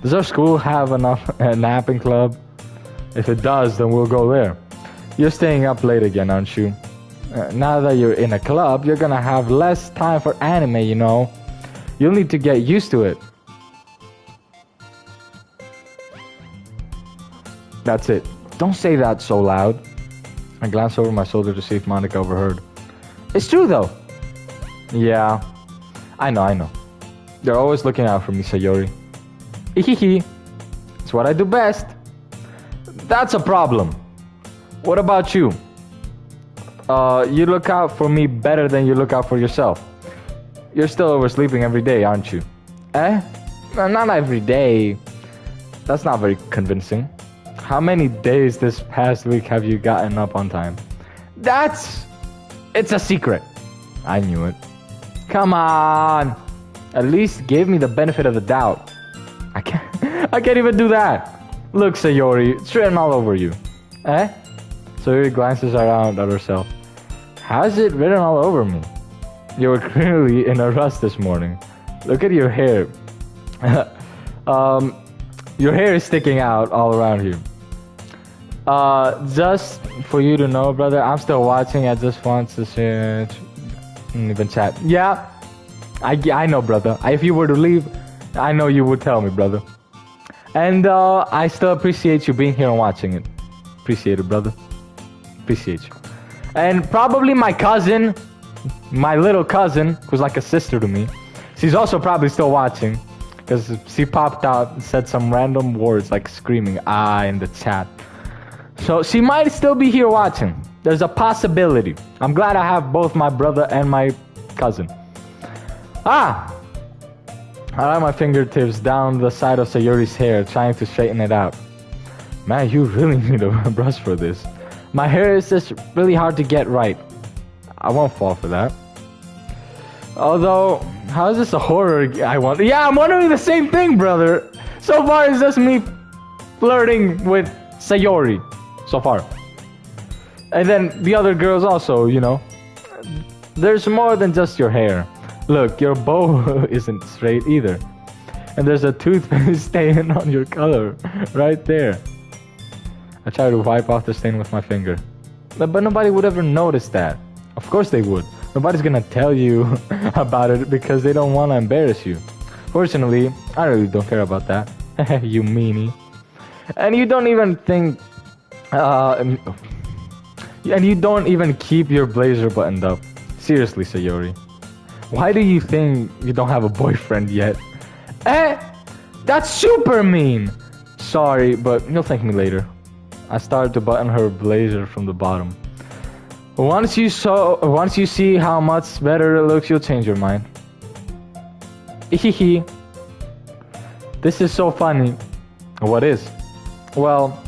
Does our school have enough napping club? If it does, then we'll go there. You're staying up late again, aren't you? Now that you're in a club, you're gonna have less time for anime, you know. You'll need to get used to it. That's it. Don't say that so loud. I glanced over my shoulder to see if Monica overheard. It's true, though. Yeah. I know. They're always looking out for me, Sayori. Ihihi. It's what I do best. That's a problem. What about you? You look out for me better than you look out for yourself. You're still oversleeping every day, aren't you? Eh? Not every day. That's not very convincing. How many days this past week have you gotten up on time? It's a secret. I knew it. Come on. At least give me the benefit of the doubt. I can't even do that. Look, Sayori, it's written all over you. Eh? Sayori glances around at herself. How's it written all over me? You were clearly in a rush this morning. Look at your hair. Your hair is sticking out all around you. Just for you to know, brother, I'm still watching. I just want to say, even chat. Yeah, I know, brother. If you were to leave, I know you would tell me, brother. And I still appreciate you being here and watching it. Appreciate it, brother. Appreciate you. And probably my cousin, my little cousin, who's like a sister to me, she's also probably still watching, because she popped out and said some random words like screaming "ah" in the chat. So she might still be here watching. There's a possibility. I'm glad I have both my brother and my cousin. I run my fingertips down the side of Sayori's hair, trying to straighten it out. Man, you really need a brush for this. My hair is just really hard to get right. I won't fall for that. Although, how is this a horror? Yeah, I'm wondering the same thing, brother. So far, it's just me flirting with Sayori. So far. And then the other girls also, you know. There's more than just your hair. Look, your bow isn't straight either. And there's a toothpaste stain on your color. Right there. I try to wipe off the stain with my finger. But nobody would ever notice that. Of course they would. Nobody's gonna tell you about it because they don't want to embarrass you. Fortunately, I really don't care about that. You meanie. And you don't even think... and you don't even keep your blazer buttoned up. Seriously, Sayori. Why do you think you don't have a boyfriend yet? That's super mean! Sorry, but you'll thank me later. I started to button her blazer from the bottom. Once you see how much better it looks, you'll change your mind. Hehe. This is so funny. What is? Well,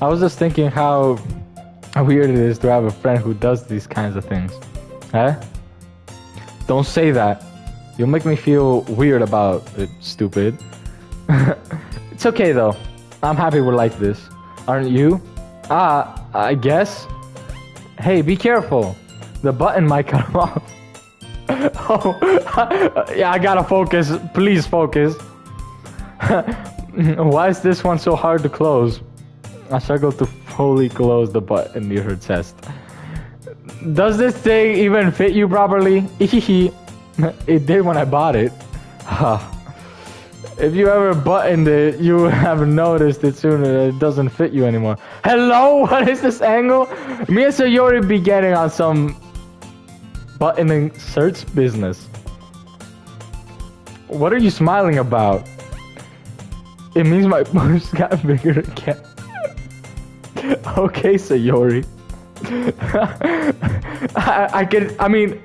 I was just thinking how weird it is to have a friend who does these kinds of things. Don't say that. You'll make me feel weird about it, stupid. It's okay though. I'm happy we're like this. Aren't you? I guess. Hey, be careful. The button might come off. Oh, yeah, I gotta focus. Please focus. Why is this one so hard to close? I struggled to fully close the button near her chest. Does this thing even fit you properly? It did when I bought it. If you ever buttoned it, you would have noticed it sooner that it doesn't fit you anymore. Hello? What is this angle? Me and Sayori be getting on some buttoning search business. What are you smiling about? It means my boobs got bigger again. Okay, Sayori. I mean,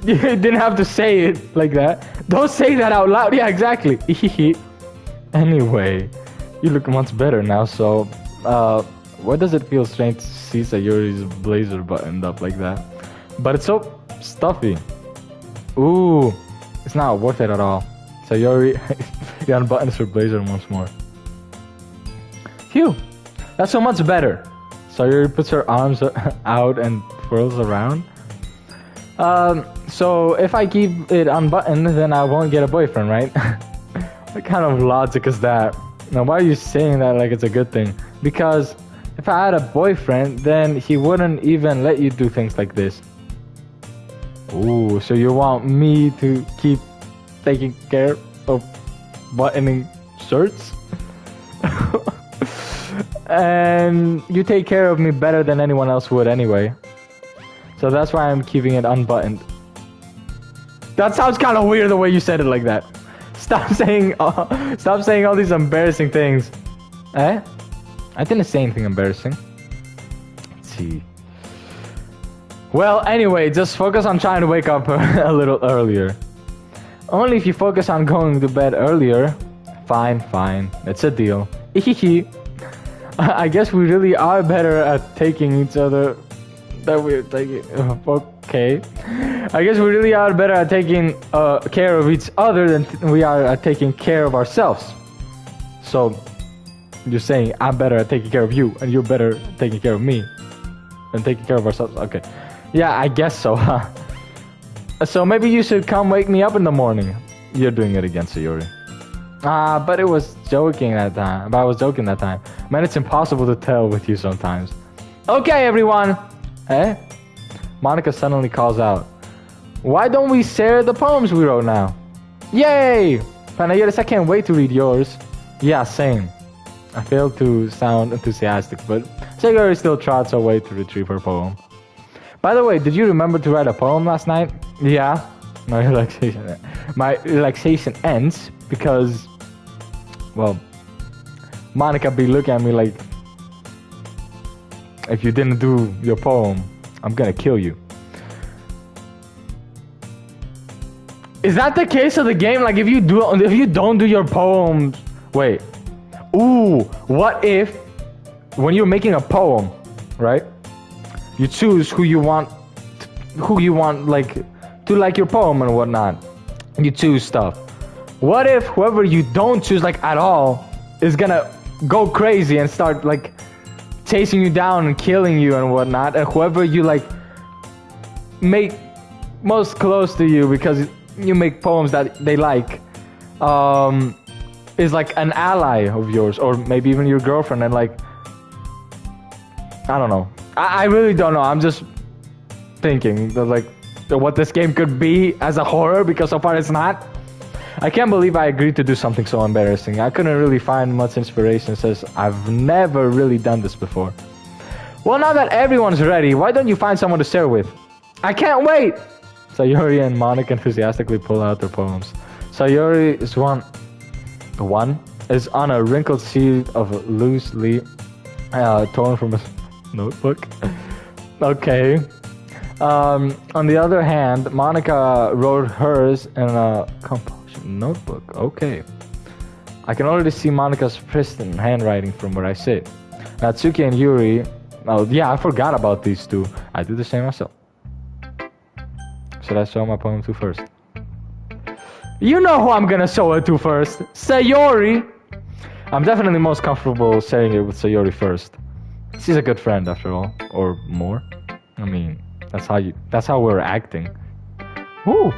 you didn't have to say it like that. Don't say that out loud. Yeah, exactly. Anyway, you look much better now, so, why does it feel strange to see Sayori's blazer buttoned up like that? But it's so stuffy. Ooh, It's not worth it at all. Sayori, he unbuttons her blazer once more. Phew, that's so much better. Sayori puts her arms out and twirls around. So if I keep it unbuttoned, then I won't get a boyfriend, right? What kind of logic is that? Now, why are you saying that like it's a good thing? Because if I had a boyfriend, then he wouldn't even let you do things like this. Ooh, so you want me to keep taking care of buttoning shirts? And you take care of me better than anyone else would anyway. So that's why I'm keeping it unbuttoned. That sounds kind of weird the way you said it like that. Stop saying all these embarrassing things. Eh? I didn't say anything embarrassing. Let's see. Well, anyway, just focus on trying to wake up a little earlier. Only if you focus on going to bed earlier. Fine. It's a deal. I guess we really are better at taking each other. That we're taking. Okay. I guess we really are better at taking care of each other than we are at taking care of ourselves. So, you're saying I'm better at taking care of you, and you're better at taking care of me, and taking care of ourselves. Okay. Yeah, I guess so, huh? So maybe you should come wake me up in the morning. You're doing it again, Sayori. But it was joking that time. But I was joking that time. Man, it's impossible to tell with you sometimes. Okay, everyone. Eh? Monica suddenly calls out. Why don't we share the poems we wrote now? Yay! Panayotis, I can't wait to read yours. Yeah, same. I failed to sound enthusiastic, but Sayori still trots away to retrieve her poem. By the way, did you remember to write a poem last night? Yeah. My relaxation ends because, well, Monica be looking at me like, if you didn't do your poem, I'm gonna kill you. Is that the case of the game? Like, if you don't do your poems, wait. Ooh, what if when you're making a poem, right? You choose who you want like to like your poem and whatnot. You choose stuff. What if whoever you don't choose like at all is gonna go crazy and start like chasing you down and killing you and whatnot, and whoever you like make most close to you because you make poems that they like is like an ally of yours, or maybe even your girlfriend, and like I don't know. I really don't know. I'm just thinking that like what this game could be as a horror, because so far it's not. I can't believe I agreed to do something so embarrassing. I couldn't really find much inspiration since I've never really done this before. Well, now that everyone's ready, why don't you find someone to share with? I can't wait! Sayori and Monica enthusiastically pull out their poems. Sayori is on a wrinkled sheet of loosely torn from a notebook. Okay. On the other hand, Monica wrote hers in a composition notebook. Okay. I can already see Monica's pristine handwriting from where I sit. Natsuki and Yuri. Oh yeah, I forgot about these two. I do the same myself. Should I show my poem to first? You know who I'm gonna show it to first. Sayori! I'm definitely most comfortable sharing it with Sayori first. She's a good friend after all. Or more. I mean, that's how we're acting. Ooh.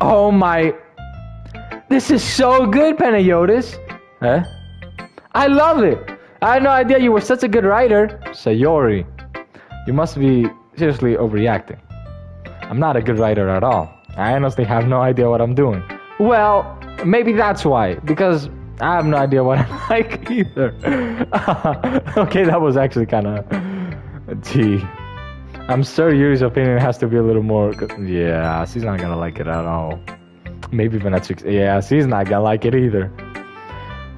Oh my. This is so good, Panayotis. Eh? I love it. I had no idea you were such a good writer. Sayori. You must be seriously overreacting. I'm not a good writer at all. I honestly have no idea what I'm doing. Well, maybe that's why. Because I have no idea what I like either. Okay, that was actually kind of... Gee. I'm sure Yuri's opinion has to be a little more... Yeah, she's not gonna like it at all. Maybe even at 6... Yeah, she's not gonna like it either.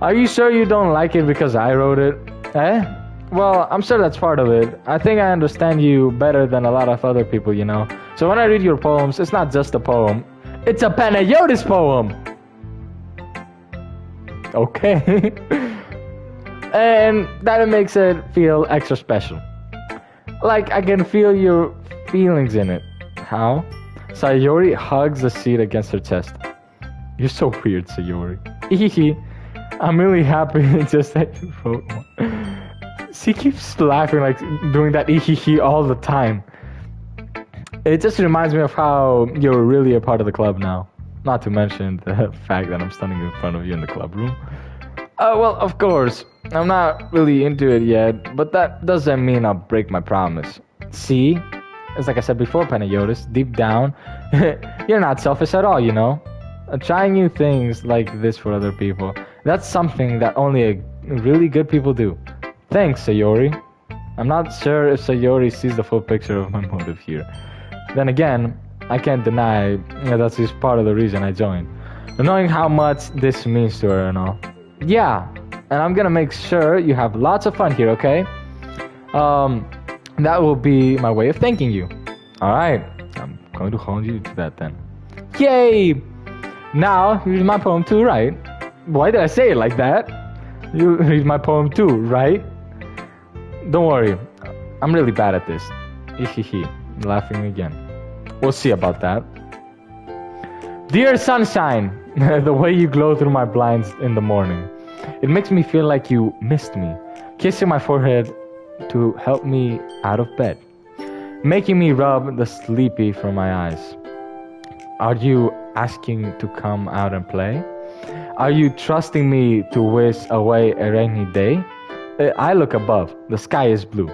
Are you sure you don't like it because I wrote it? Eh? Well, I'm sure that's part of it. I think I understand you better than a lot of other people, you know. So when I read your poems, it's not just a poem. It's a Panayotis poem! Okay. And that makes it feel extra special. Like I can feel your feelings in it. How? Sayori hugs the seat against her chest. You're so weird, Sayori. Hehe. I'm really happy just that you wrote one. She keeps laughing, like doing that hehe all the time. It just reminds me of how you're really a part of the club now. Not to mention the fact that I'm standing in front of you in the club room. Well, of course, I'm not really into it yet, but that doesn't mean I'll break my promise. See? It's like I said before, Panayotis, deep down, you're not selfish at all, you know? Trying new things like this for other people, that's something that only really good people do. Thanks, Sayori. I'm not sure if Sayori sees the full picture of my motive here. Then again, I can't deny that's just part of the reason I joined. Knowing how much this means to her and all. Yeah, and I'm gonna make sure you have lots of fun here, okay? That will be my way of thanking you. Alright, I'm going to hold you to that then. Yay! Now, here's my poem too, right? Why did I say it like that? You read my poem too, right? Don't worry, I'm really bad at this. Hehehe, laughing again. We'll see about that. Dear sunshine, the way you glow through my blinds in the morning. It makes me feel like you missed me. Kissing my forehead to help me out of bed. Making me rub the sleepy from my eyes. Are you asking to come out and play? Are you trusting me to whisk away a rainy day? I look above. The sky is blue.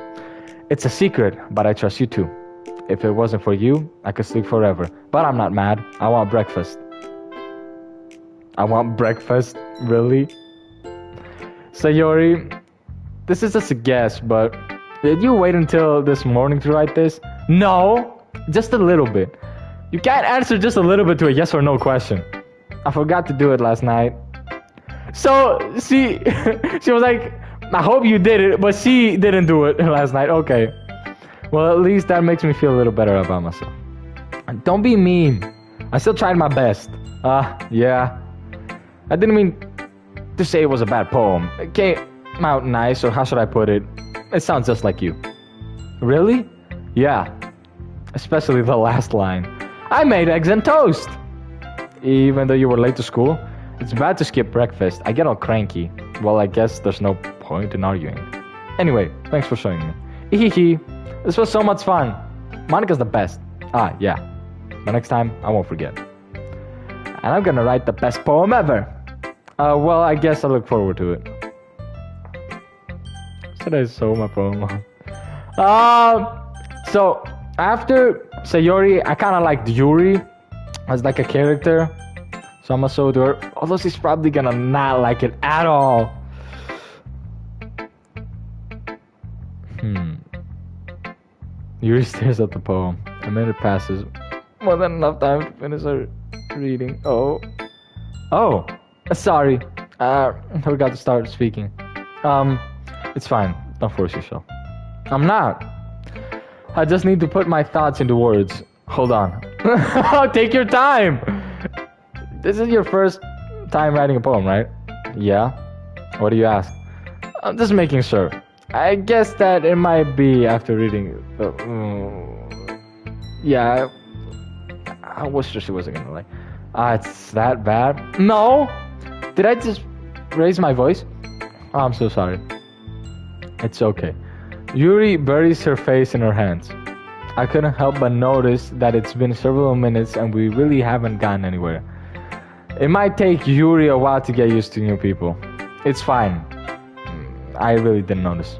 It's a secret, but I trust you too. If it wasn't for you, I could sleep forever. But I'm not mad. I want breakfast. I want breakfast? Really? Sayori, this is just a guess, but did you wait until this morning to write this? No, just a little bit. You can't answer just a little bit to a yes or no question. I forgot to do it last night. So, she was like, I hope you did it, but she didn't do it last night. Okay. Well, at least that makes me feel a little better about myself. Don't be mean. I still tried my best. Yeah. I didn't mean to say it was a bad poem. It came out nice, or how should I put it? It sounds just like you. Really? Yeah. Especially the last line. I made eggs and toast! Even though you were late to school? It's bad to skip breakfast. I get all cranky. Well, I guess there's no point in arguing. Anyway, thanks for showing me. Hehe. This was so much fun. Monica's the best. Yeah. But next time, I won't forget. And I'm gonna write the best poem ever. Well, I guess I look forward to it. Should I show my poem? So, after Sayori, I kinda liked Yuri as like a character. So I'm gonna show it to her. Although she's probably gonna not like it at all. Yuri stares at the poem. A minute passes. More than enough time to finish her reading. Oh, sorry. I forgot to start speaking. It's fine. Don't force yourself. I'm not. I just need to put my thoughts into words. Hold on. Take your time. This is your first time writing a poem, right? Yeah. What do you ask? I'm just making sure. I guess that it might be after reading. Yeah. I was sure she wasn't gonna like. It's that bad? No. Did I just raise my voice? Oh, I'm so sorry. It's okay. Yuri buries her face in her hands. I couldn't help but notice that it's been several minutes and we really haven't gotten anywhere. It might take Yuri a while to get used to new people. It's fine. I really didn't notice.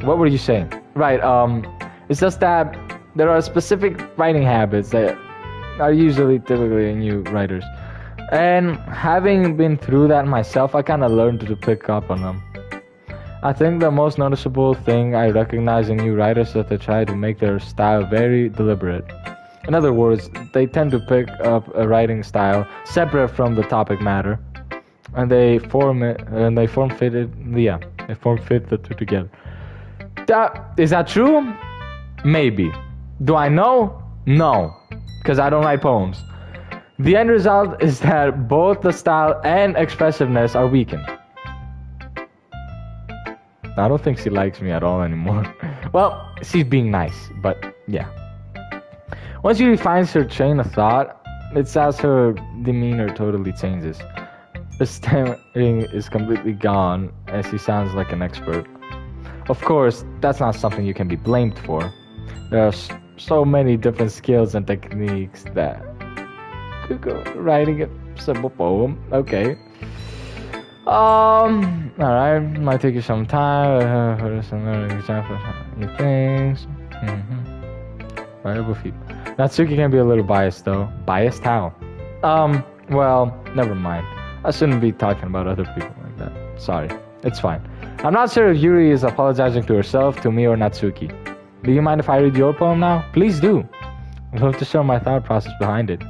What were you saying? Right, it's just that there are specific writing habits that are typically in new writers. And having been through that myself, I kind of learned to pick up on them. I think the most noticeable thing I recognize in new writers is that they try to make their style very deliberate. In other words, they tend to pick up a writing style separate from the topic matter, and they form fit the two together. Is that true? Maybe. Do I know? No, because I don't write poems. The end result is that both the style and expressiveness are weakened. I don't think she likes me at all anymore. Well, she's being nice, but yeah. Once Yuri finds her train of thought, it's as her demeanor totally changes. Her stammering is completely gone, as he sounds like an expert. Of course, that's not something you can be blamed for. There are so many different skills and techniques that could go writing a simple poem. Okay. Alright, might take you some time for some examples of new things. Variable feet. Natsuki can be a little biased though. Biased how? Well, never mind. I shouldn't be talking about other people like that. Sorry. It's fine. I'm not sure if Yuri is apologizing to herself, to me, or Natsuki. Do you mind if I read your poem now? Please do. I'd love to show my thought process behind it.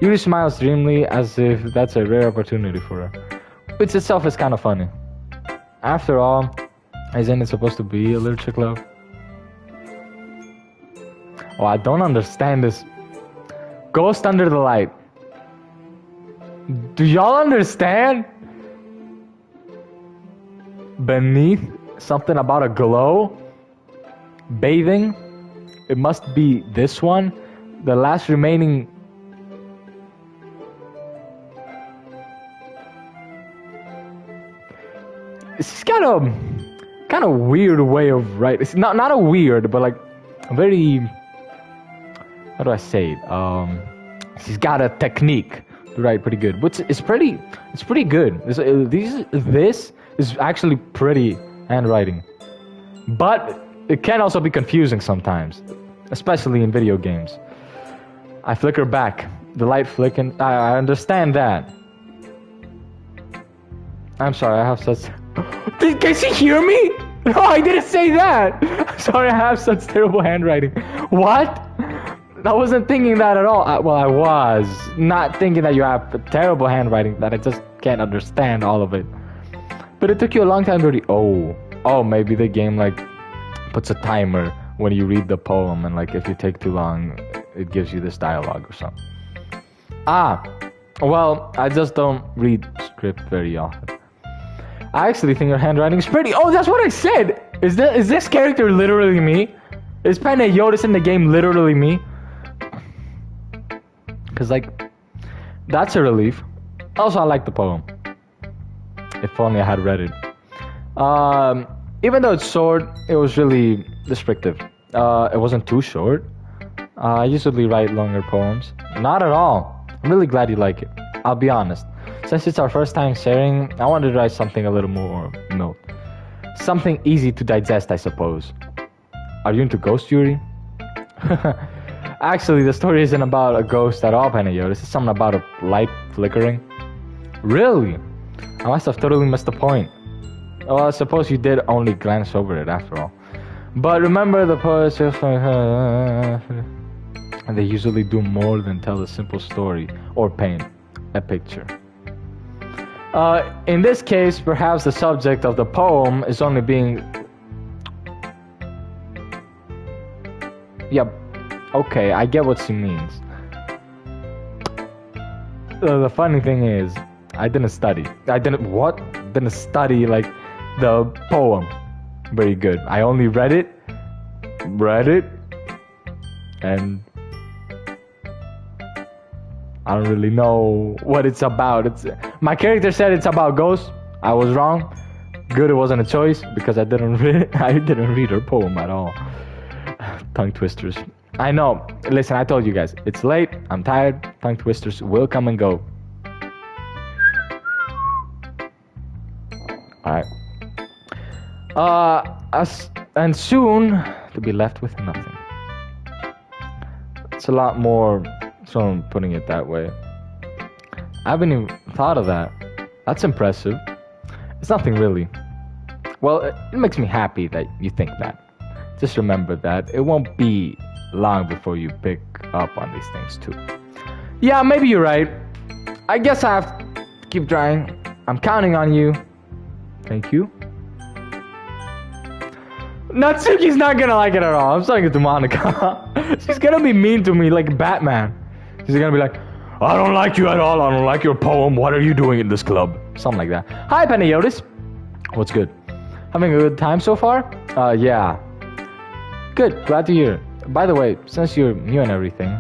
Yuri smiles dreamily as if that's a rare opportunity for her. Which itself is kind of funny. After all, isn't it supposed to be a literature club? Oh, I don't understand this. Ghost under the light. Do y'all understand? Beneath, something about a glow. Bathing. It must be this one. The last remaining. It's kind of weird way of writing. It's not a weird, but like a very. How do I say it? She's got a technique to write pretty good, but it's pretty good. This is actually pretty handwriting, but it can also be confusing sometimes, especially in video games. I flicker back, the light flicking. I understand that. I'm sorry, I have such. Can she hear me? No, I didn't say that. Sorry, I have such terrible handwriting. What? I wasn't thinking that at all. Well, I was not thinking that you have terrible handwriting, that I just can't understand all of it. But it took you a long time to read. Oh, maybe the game like puts a timer when you read the poem, and like if you take too long, it gives you this dialogue or something. Well, I just don't read script very often. I actually think your handwriting is pretty. Oh, that's what I said. Is this character literally me? Is Panagiotis in the game literally me? Because, like, that's a relief. Also, I like the poem. If only I had read it. Even though it's short, it was really descriptive. It wasn't too short. I usually write longer poems. Not at all. I'm really glad you like it. I'll be honest. Since it's our first time sharing, I wanted to write something a little more milk. Something easy to digest, I suppose. Are you into ghost, Yuri? Actually, the story isn't about a ghost at all, Panagiotis. It's something about a light flickering. Really? I must have totally missed the point. Well, I suppose you did only glance over it after all. But remember, the poets, and they usually do more than tell a simple story or paint a picture. In this case, perhaps the subject of the poem is only being... Yep. Okay, I get what she means. The funny thing is, I didn't study. Didn't study, like, the poem very good. I only read it, and I don't really know what it's about. My character said it's about ghosts. I was wrong. Good, it wasn't a choice because I didn't read her poem at all. Tongue twisters. I know. Listen, I told you guys. It's late. I'm tired. Tongue twisters will come and go. Alright. And soon to be left with nothing. It's a lot more. So I'm putting it that way. I haven't even thought of that. That's impressive. It's nothing really. Well, it makes me happy that you think that. Just remember that it won't be long before you pick up on these things too. Yeah, maybe you're right. I guess I have to keep trying. I'm counting on you. Thank you. Natsuki's not gonna like it at all. I'm saying it to Monica. She's gonna be mean to me like Batman. She's gonna be like, I don't like you at all. I don't like your poem. What are you doing in this club? Something like that. Hi, Panagiotis. What's good? Having a good time so far? Yeah. Good. Glad to hear. By the way, since you're new and everything,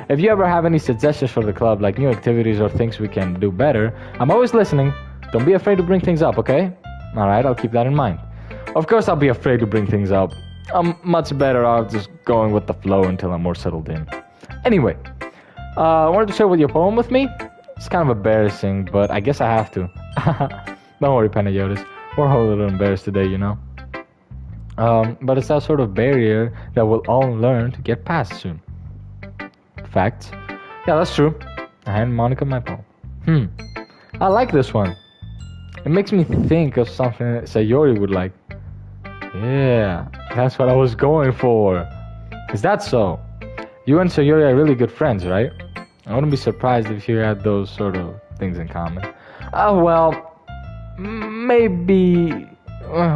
if you ever have any suggestions for the club, like new activities or things we can do better, I'm always listening. Don't be afraid to bring things up, okay? Alright, I'll keep that in mind. Of course I'll be afraid to bring things up. I'm much better off just going with the flow until I'm more settled in. Anyway, I wanted to share with your poem with me. It's kind of embarrassing, but I guess I have to. Don't worry, Panayotis. We're all a little embarrassed today, you know? But it's that sort of barrier that we'll all learn to get past soon. Facts. Yeah, that's true. I hand Monica my poem. I like this one. It makes me think of something that Sayori would like. Yeah, that's what I was going for. Is that so? You and Sayori are really good friends, right? I wouldn't be surprised if you had those sort of things in common. Well, maybe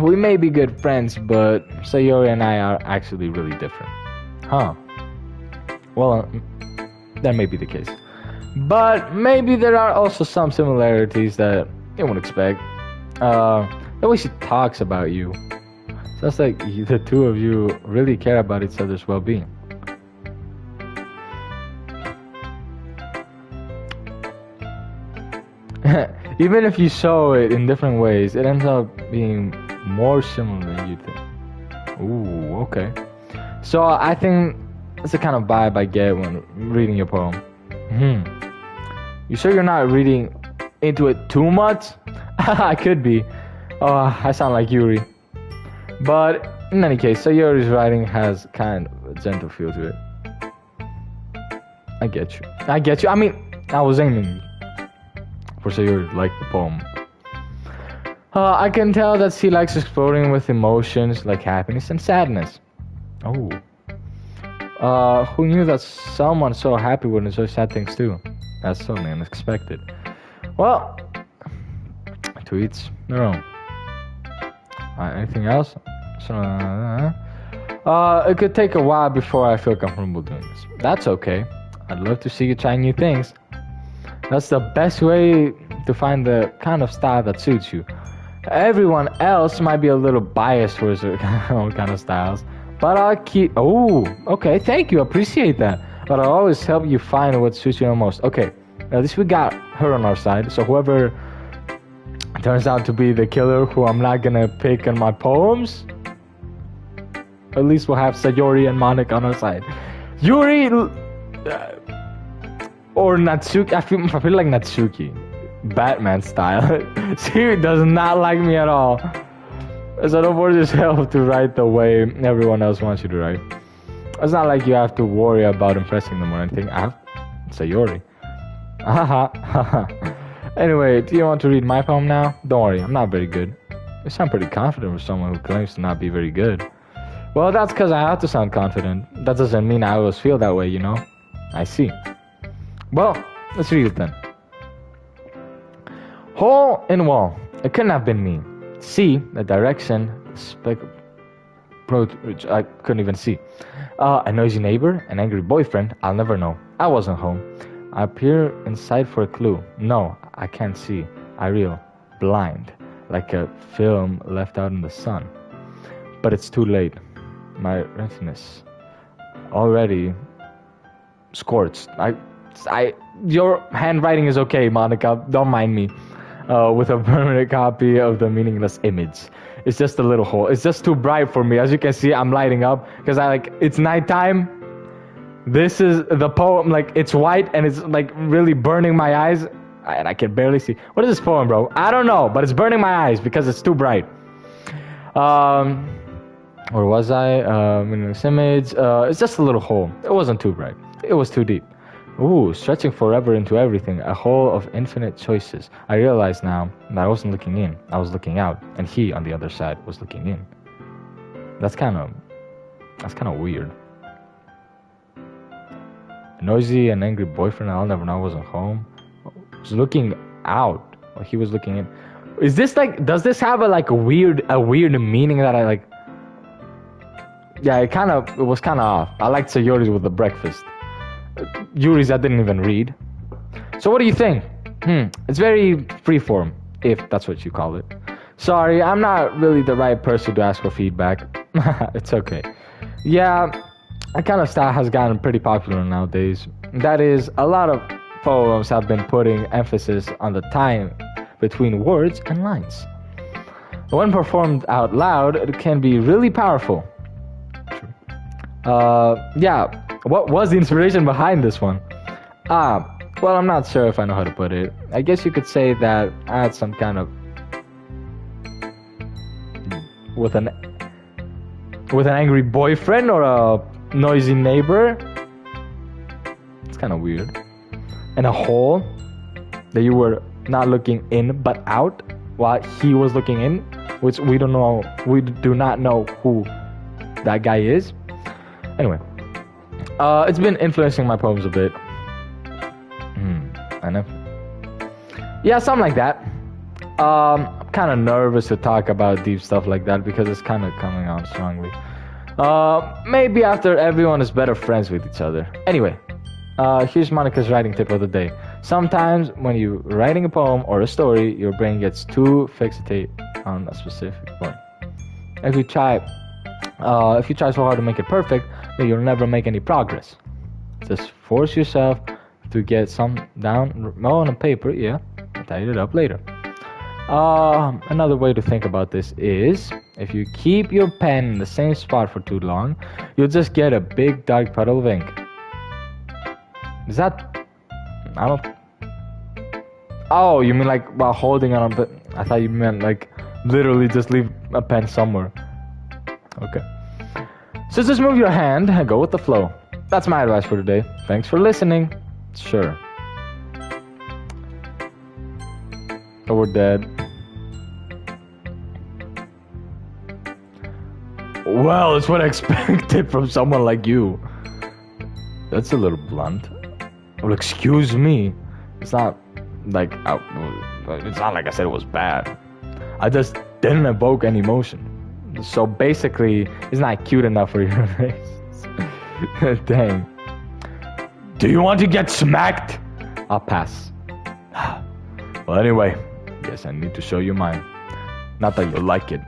we may be good friends, but Sayori and I are actually really different. Huh. Well, that may be the case. But maybe there are also some similarities that you wouldn't expect. The way she talks about you. Sounds like the two of you really care about each other's well-being. Even if you show it in different ways, it ends up being more similar than you think. Ooh, okay. So I think that's the kind of vibe I get when reading your poem. You sure you're not reading into it too much? I could be. I sound like Yuri. But in any case, Sayori's writing has kind of a gentle feel to it. I get you. I mean, I was aiming for Sayori to like the poem. I can tell that she likes exploring with emotions like happiness and sadness. Oh. Who knew that someone so happy would enjoy sad things too? That's so unexpected. Well, to each their own. Anything else? It could take a while before I feel comfortable doing this. That's okay. I'd love to see you try new things. That's the best way to find the kind of style that suits you. Everyone else might be a little biased towards their own kind of styles, but I'll keep... Oh, okay, thank you, appreciate that. But I'll always help you find what suits you the most. Okay, at least we got her on our side, so whoever turns out to be the killer who I'm not gonna pick in my poems, at least we'll have Sayori and Monica on our side. Yuri or Natsuki, I feel like Natsuki, Batman style. She does not like me at all. So don't force yourself to write the way everyone else wants you to write. It's not like you have to worry about impressing them or anything. I have Sayori. Haha. Anyway, do you want to read my poem now? Don't worry, I'm not very good. You sound pretty confident for someone who claims to not be very good. Well, that's because I have to sound confident. That doesn't mean I always feel that way, you know? I see. Well, let's read it then. Hole in wall. It couldn't have been me. See, the direction, which I couldn't even see. A noisy neighbor, an angry boyfriend, I'll never know. I wasn't home. I peer inside for a clue. No, I can't see. I reel, blind, like a film left out in the sun. But it's too late. My retinas already scorched. Your handwriting is okay, Monica. Don't mind me. With a permanent copy of the meaningless image. It's just a little hole. It's just too bright for me. As you can see, I'm lighting up because it's nighttime. This is the poem, it's white and it's really burning my eyes and I can barely see. What is this poem, bro? I don't know, but it's burning my eyes because it's too bright. Where was I? In this image, it's just a little hole. It wasn't too bright. It was too deep. Ooh, stretching forever into everything, a hole of infinite choices. I realize now that I wasn't looking in, I was looking out, and he on the other side was looking in. That's kind of weird. A noisy and angry boyfriend I'll never know wasn't home. Was looking out. Or he was looking in. Is this does this have a weird meaning that I Yeah, it was kind of off. I liked Sayori's with the breakfast. Yuri's I didn't even read. So what do you think? It's very freeform, if that's what you call it. Sorry, I'm not really the right person to ask for feedback. It's okay. Yeah, that kind of style has gotten pretty popular nowadays. That is, a lot of poems have been putting emphasis on the time between words and lines. When performed out loud, it can be really powerful. Yeah, what was the inspiration behind this one? Well, I'm not sure if I know how to put it. I guess you could say that I had some kind of with an angry boyfriend or a noisy neighbor. It's kind of weird. And a hole that you were not looking in but out while he was looking in, which we don't know. We do not know who that guy is. Anyway, it's been influencing my poems a bit. I know. Yeah, something like that. I'm kind of nervous to talk about deep stuff like that because it's kind of coming on strongly. Maybe after everyone is better friends with each other. Anyway, here's Monica's writing tip of the day. Sometimes when you're writing a poem or a story, your brain gets too fixated on a specific point. If you try so hard to make it perfect, then you'll never make any progress. Just force yourself to get some down on a paper, yeah, tidy it up later. Another way to think about this is, if you keep your pen in the same spot for too long, you'll just get a big dark puddle of ink. Is that... I don't... Oh, you mean like while holding it on... But I thought you meant like literally just leave a pen somewhere. Okay. So just move your hand and go with the flow. That's my advice for today. Thanks for listening. Sure. Oh, we're dead. Well, it's what I expected from someone like you. That's a little blunt. Well, excuse me. It's not like I said it was bad. I just didn't evoke any emotion. So basically, it's not cute enough for your face. Dang. Do you want to get smacked? I'll pass. Well, anyway, guess I need to show you mine. Not that you like it.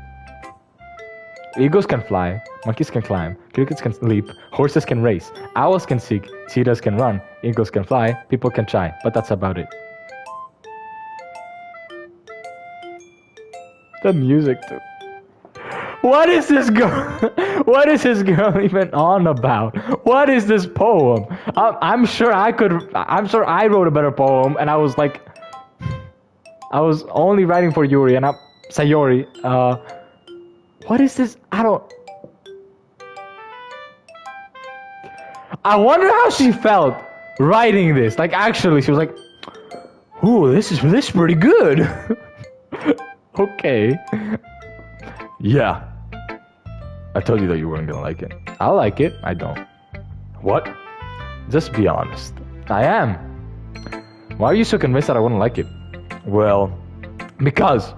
Eagles can fly, monkeys can climb, crickets can leap, horses can race, owls can seek, cheetahs can run, eagles can fly, people can try, but that's about it. The music too. What is this girl? What is this girl even on about? What is this poem? I'm sure I wrote a better poem, and I was only writing for Yuri and Sayori. What is this? I wonder how she felt writing this. Like, actually, she was like, "Ooh, this is pretty good." Okay. Yeah. I told you that you weren't gonna like it. I like it. I don't. What? Just be honest. I am. Why are you so convinced that I wouldn't like it? Well, because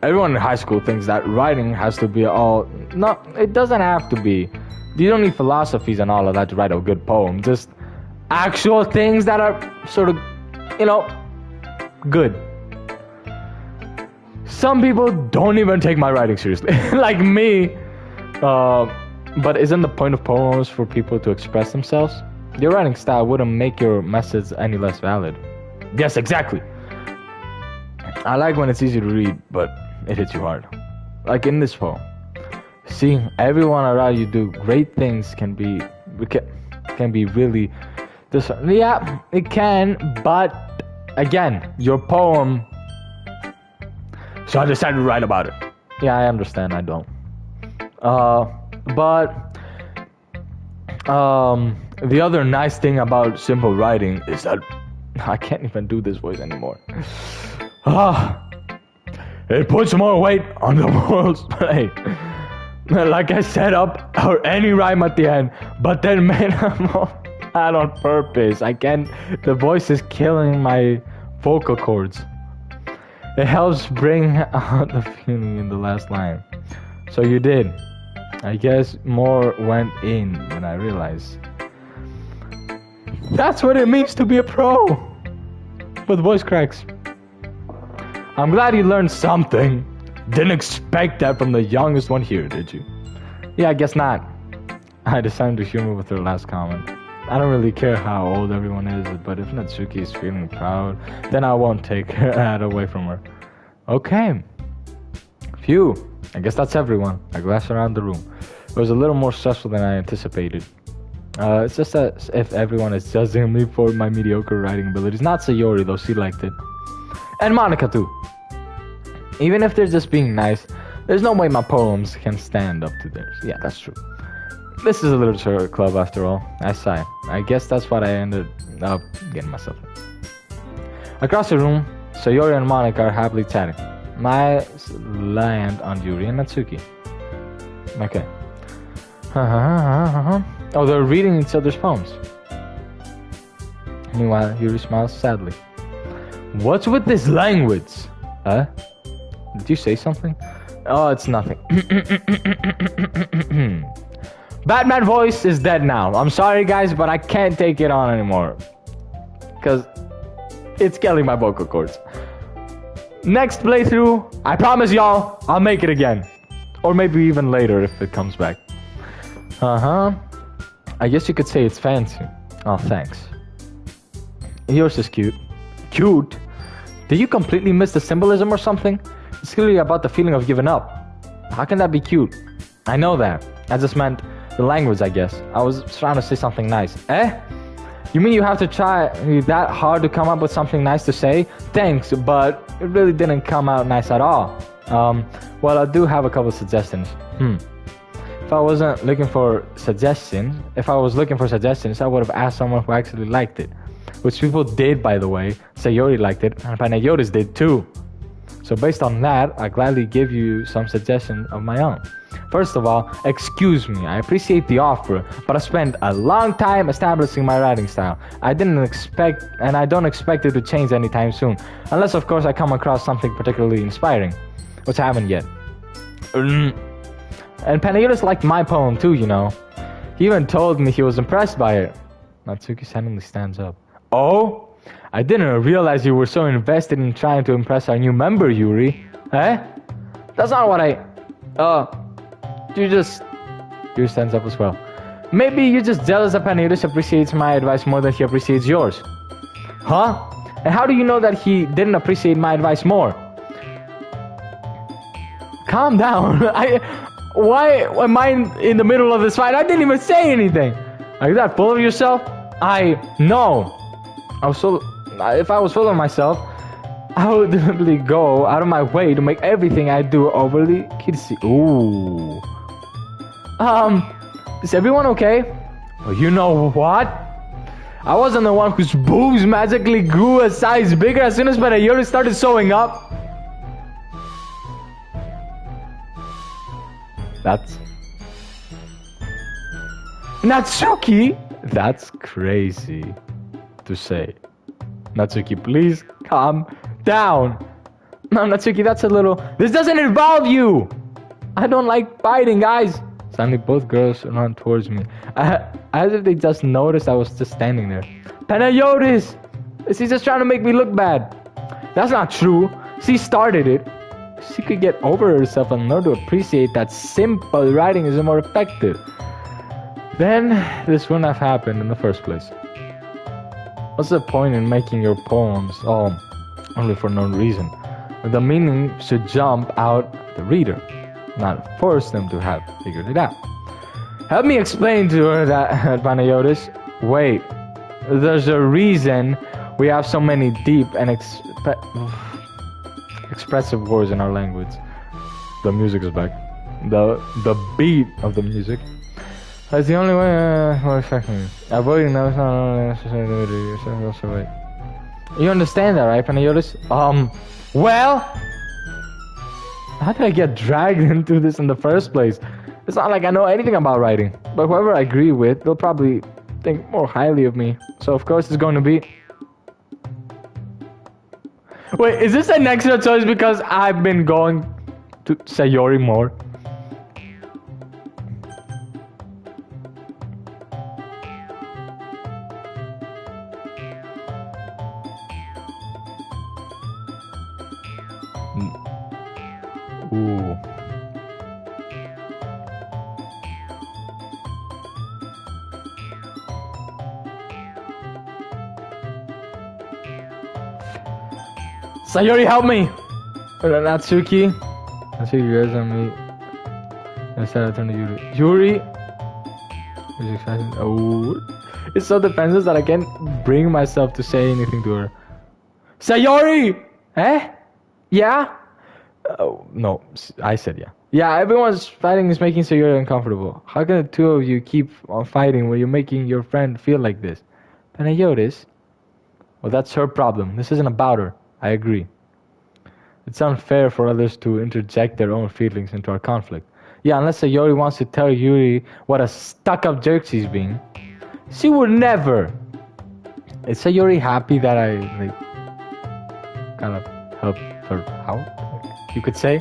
everyone in high school thinks that writing has to be all... No, it doesn't have to be. You don't need philosophies and all of that to write a good poem. Just actual things that are sort of, good. Some people don't even take my writing seriously. Like me. But isn't the point of poems for people to express themselves? Your writing style wouldn't make your message any less valid. Yes, exactly. I like when it's easy to read, but it hits you hard. Like in this poem. Seeing everyone around you do great things can be really... Yeah, it can, but again, your poem... So I decided to write about it. Yeah, I understand, I don't. But the other nice thing about simple writing is that I can't even do this voice anymore. It puts more weight on the world's plate. Like I set up or any rhyme at the end, but then made that on purpose. I can't. The voice is killing my vocal cords. It helps bring out the feeling in the last line. So you did. I guess more went in than I realized. That's what it means to be a pro. With voice cracks. I'm glad you learned something. Didn't expect that from the youngest one here, did you? Yeah, I guess not. I decided to humor with her last comment. I don't really care how old everyone is, but if Natsuki is feeling proud, then I won't take her hat away from her. Okay. Phew. I guess that's everyone. I glanced around the room. It was a little more stressful than I anticipated. It's just that if everyone is judging me for my mediocre writing abilities. Not Sayori, though, she liked it. And Monica, too. Even if they're just being nice, there's no way my poems can stand up to theirs. Yeah, that's true. This is a literature club after all. I sigh. I guess that's what I ended up getting myself in. Across the room, Sayori and Monica are happily chatting. My land on Yuri and Natsuki. Okay. Oh, they're reading each other's poems. Meanwhile, Yuri smiles sadly. What's with this language? Huh? Did you say something? Oh, it's nothing. Batman voice is dead now. I'm sorry, guys, but I can't take it on anymore. Because it's killing my vocal cords. Next playthrough, I promise y'all, I'll make it again. Or maybe even later if it comes back. I guess you could say it's fancy. Oh, thanks. Yours is cute. Cute? Did you completely miss the symbolism or something? It's clearly about the feeling of giving up. How can that be cute? I know that. I just meant the language, I guess. I was trying to say something nice. Eh? You mean you have to try that hard to come up with something nice to say? Thanks, but it really didn't come out nice at all. Well, I do have a couple suggestions. If I was looking for suggestions, I would have asked someone who actually liked it. Which people did, by the way. Sayori liked it, and Panayotis did too. So based on that, I gladly give you some suggestions of my own. First of all, excuse me, I appreciate the offer, but I spent a long time establishing my writing style. I don't expect it to change anytime soon. Unless, of course, I come across something particularly inspiring. Which I haven't yet. And Panayotis liked my poem too, you know. He even told me he was impressed by it. Natsuki suddenly stands up. Oh? I didn't realize you were so invested in trying to impress our new member, Yuri. Eh? That's not what Yuri stands up as well. Maybe you're just jealous that Panayotis appreciates my advice more than he appreciates yours. Huh? And how do you know that he didn't appreciate my advice more? Calm down. Why am I in the middle of this fight? I didn't even say anything. Are you that full of yourself? No. If I was full of myself, I would definitely go out of my way to make everything I do overly kissy. Ooh. Is everyone okay? Well, you know what? I wasn't the one whose boobs magically grew a size bigger as soon as Panayotis started showing up. That's Natsuki? That's crazy to say. Natsuki, please calm down. No, Natsuki, that's a little... This doesn't involve you! I don't like fighting, guys. Suddenly, both girls run towards me. As if they just noticed I was just standing there. Panayotis! She's just trying to make me look bad. That's not true. She started it. She could get over herself and learn to appreciate that simple writing is more effective. Then, this wouldn't have happened in the first place. What's the point in making your poems only for no reason? The meaning should jump out the reader, not force them to have figured it out. Help me explain to her that, Panayotis. Wait, there's a reason we have so many deep and expressive words in our language. The music is back. The beat of the music. That's the only way more effective. Avoiding those not necessarily also wait. You understand that, right, Panayotis? Well, how did I get dragged into this in the first place? It's not like I know anything about writing. But whoever I agree with, they'll probably think more highly of me. So of course it's going to be... Wait, is this an extra choice because I've been going to Sayori more? Ooh. Sayori, help me! Natsuki. Natsuki, you guys on me. Instead, I turn to Yuri. Yuri! Oh. It's so defensive that I can't bring myself to say anything to her. Sayori! Eh? Yeah? Oh, no, I said yeah. Yeah, everyone's fighting is making Sayori uncomfortable. How can the two of you keep on fighting when you're making your friend feel like this? Panayotis? Well, that's her problem. This isn't about her. I agree. It's unfair for others to interject their own feelings into our conflict. Yeah, unless Sayori wants to tell Yuri what a stuck-up jerk she's being. She would never. Is Sayori happy that I kind of helped her out? You could say.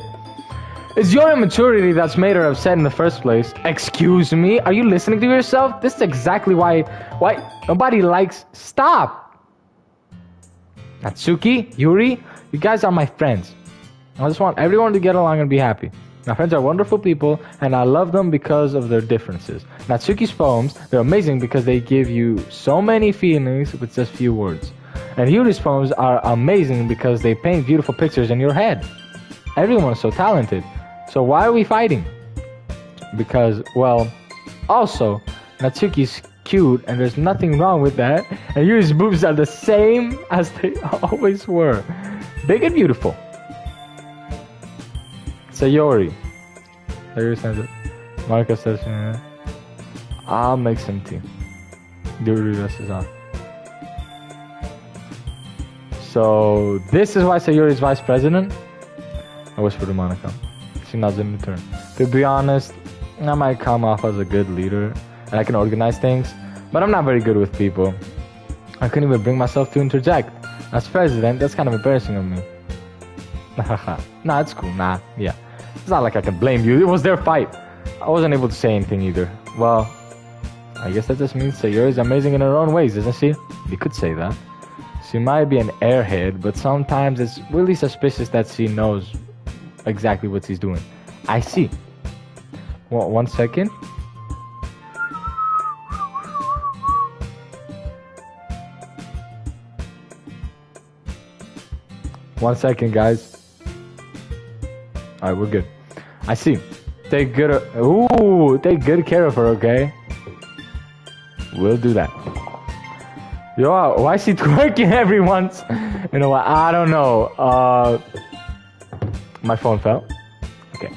It's your immaturity that's made her upset in the first place. Excuse me? Are you listening to yourself? This is exactly why nobody likes... Stop! Natsuki, Yuri, you guys are my friends. I just want everyone to get along and be happy. My friends are wonderful people, and I love them because of their differences. Natsuki's poems, they're amazing because they give you so many feelings with just few words. And Yuri's poems are amazing because they paint beautiful pictures in your head. Everyone's so talented. So why are we fighting? Because, well, also, Natsuki's cute and there's nothing wrong with that. And Yuri's boobs are the same as they always were. Big and beautiful. Sayori. Sayori sends it. Marika says, I'll make some tea. Yuri dresses on. So, this is why Sayori is vice president? I whisper to Monica. She nods in return. To be honest, I might come off as a good leader and I can organize things, but I'm not very good with people. I couldn't even bring myself to interject. As president, that's kind of embarrassing of me. Nah, it's cool. Nah, yeah. It's not like I can blame you. It was their fight. I wasn't able to say anything either. Well, I guess that just means Sayori is amazing in her own ways, isn't she? You could say that. She might be an airhead, but sometimes it's really suspicious that she knows exactly what she's doing. I see. Well, 1 second. One second, guys. Alright, we're good. I see. Take good care of her, okay? We'll do that. Yo, why is she twerking every once? You know what? I don't know. My phone fell. Okay.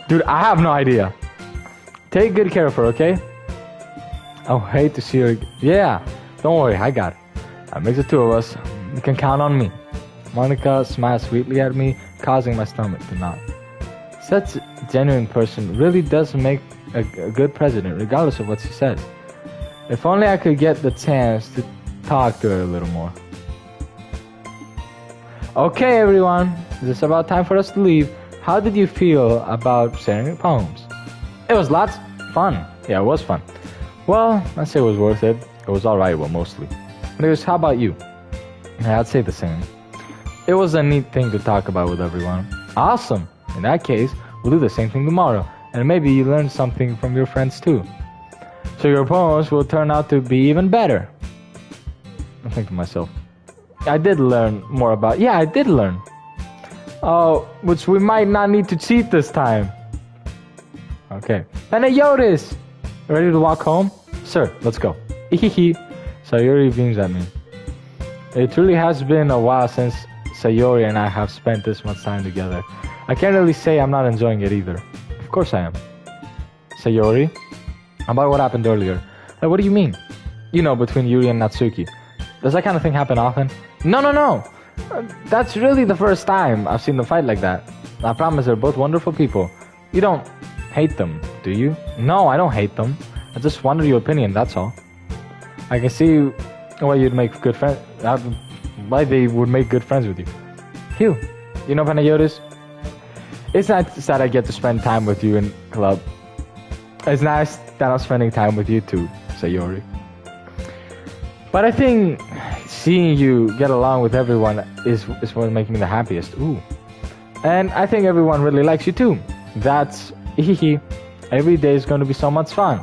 Dude, I have no idea. Take good care of her, okay? I hate to see her. Yeah. Don't worry, I got it. That makes the two of us. You can count on me. Monica smiled sweetly at me, causing my stomach to knot. Such a genuine person really does make a good president, regardless of what she says. If only I could get the chance to talk to her a little more. Okay, everyone. It's about time for us to leave. How did you feel about sharing poems? It was lots fun. Yeah, it was fun. Well, I'd say it was worth it. It was alright, well, mostly. Anyways, how about you? Yeah, I'd say the same. It was a neat thing to talk about with everyone. Awesome! In that case, we'll do the same thing tomorrow. And maybe you learn something from your friends too. So your poems will turn out to be even better. I think to myself. I did learn more about... Yeah, I did learn. Oh, which we might not need to cheat this time. Okay. Panayotis! Ready to walk home? Sir, let's go. Hehehe. Sayori beams at me. It truly has been a while since Sayori and I have spent this much time together. I can't really say I'm not enjoying it either. Of course I am. Sayori? About what happened earlier. What do you mean? You know, between Yuri and Natsuki. Does that kind of thing happen often? No. That's really the first time I've seen them fight like that. I promise they're both wonderful people. You don't hate them, do you? No, I don't hate them. I just wanted your opinion, that's all. I can see why you'd make good friends. Why they would make good friends with you. Hugh, you know Panayotis? It's nice that I get to spend time with you in club. It's nice that I'm spending time with you too, Sayori. But I think seeing you get along with everyone is what's making me the happiest. Ooh. And I think everyone really likes you too. That's every day is going to be so much fun.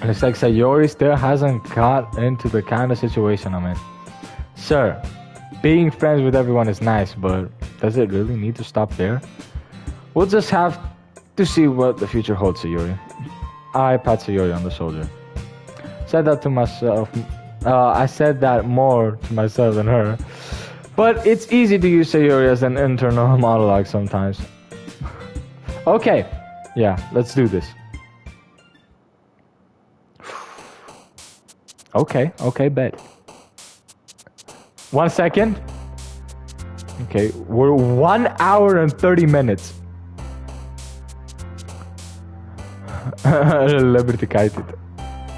Looks like Sayori still hasn't got into the kind of situation I'm in. Sir, being friends with everyone is nice, but does it really need to stop there? We'll just have to see what the future holds, Sayori. I pat Sayori on the shoulder. Said that to myself. I said that more to myself than her. But it's easy to use Sayori as an internal monologue sometimes. Okay. Yeah, let's do this. Okay, bet. 1 second. Okay, we're 1 hour and 30 minutes.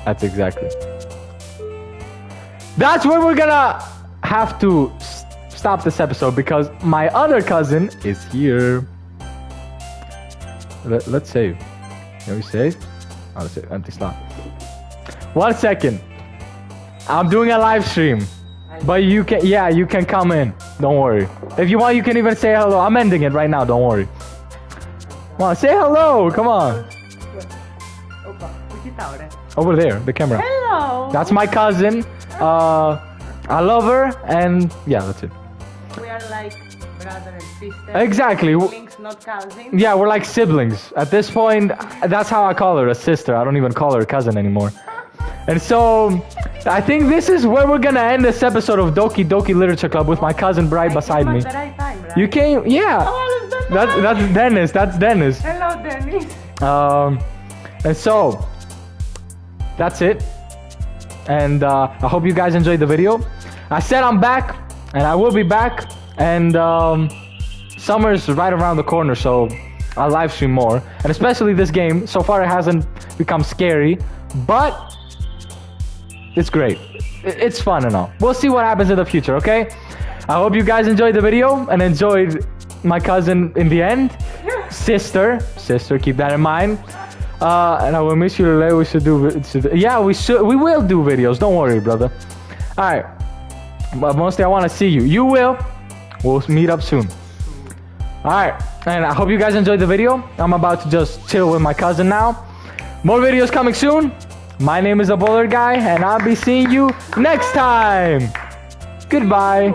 That's exactly. That's where we're gonna have to stop this episode because my other cousin is here. Let's save. Can we save? Oh, let's save. Empty slot. 1 second. I'm doing a live stream. But you can, yeah, you can come in. Don't worry. If you want, you can even say hello. I'm ending it right now. Don't worry. Come on, say hello. Come on. Over there, the camera. Hello. That's my cousin. I love her, and yeah, that's it. We are like brother and sister. Exactly. Siblings, not cousins. Yeah, we're like siblings. At this point, that's how I call her, a sister. I don't even call her a cousin anymore. And so, I think this is where we're gonna end this episode of Doki Doki Literature Club with my cousin right beside me. At the right time, right? You came, yeah. Oh, That's Dennis. That's Dennis. Hello, Dennis. And so, that's it. And I hope you guys enjoyed the video. I said I'm back, and I will be back. And summer's right around the corner, so I'll live stream more. And especially this game. So far, it hasn't become scary, but it's great. It's fun and all. We'll see what happens in the future, okay? I hope you guys enjoyed the video and enjoyed my cousin in the end. Sister, keep that in mind. And I will miss you today. We should do, yeah, we will do videos. Don't worry, brother. All right. But mostly I want to see you. You will. We'll meet up soon. All right. And I hope you guys enjoyed the video. I'm about to just chill with my cousin now. More videos coming soon. My name is A Bowler Guy, and I'll be seeing you next time. Goodbye.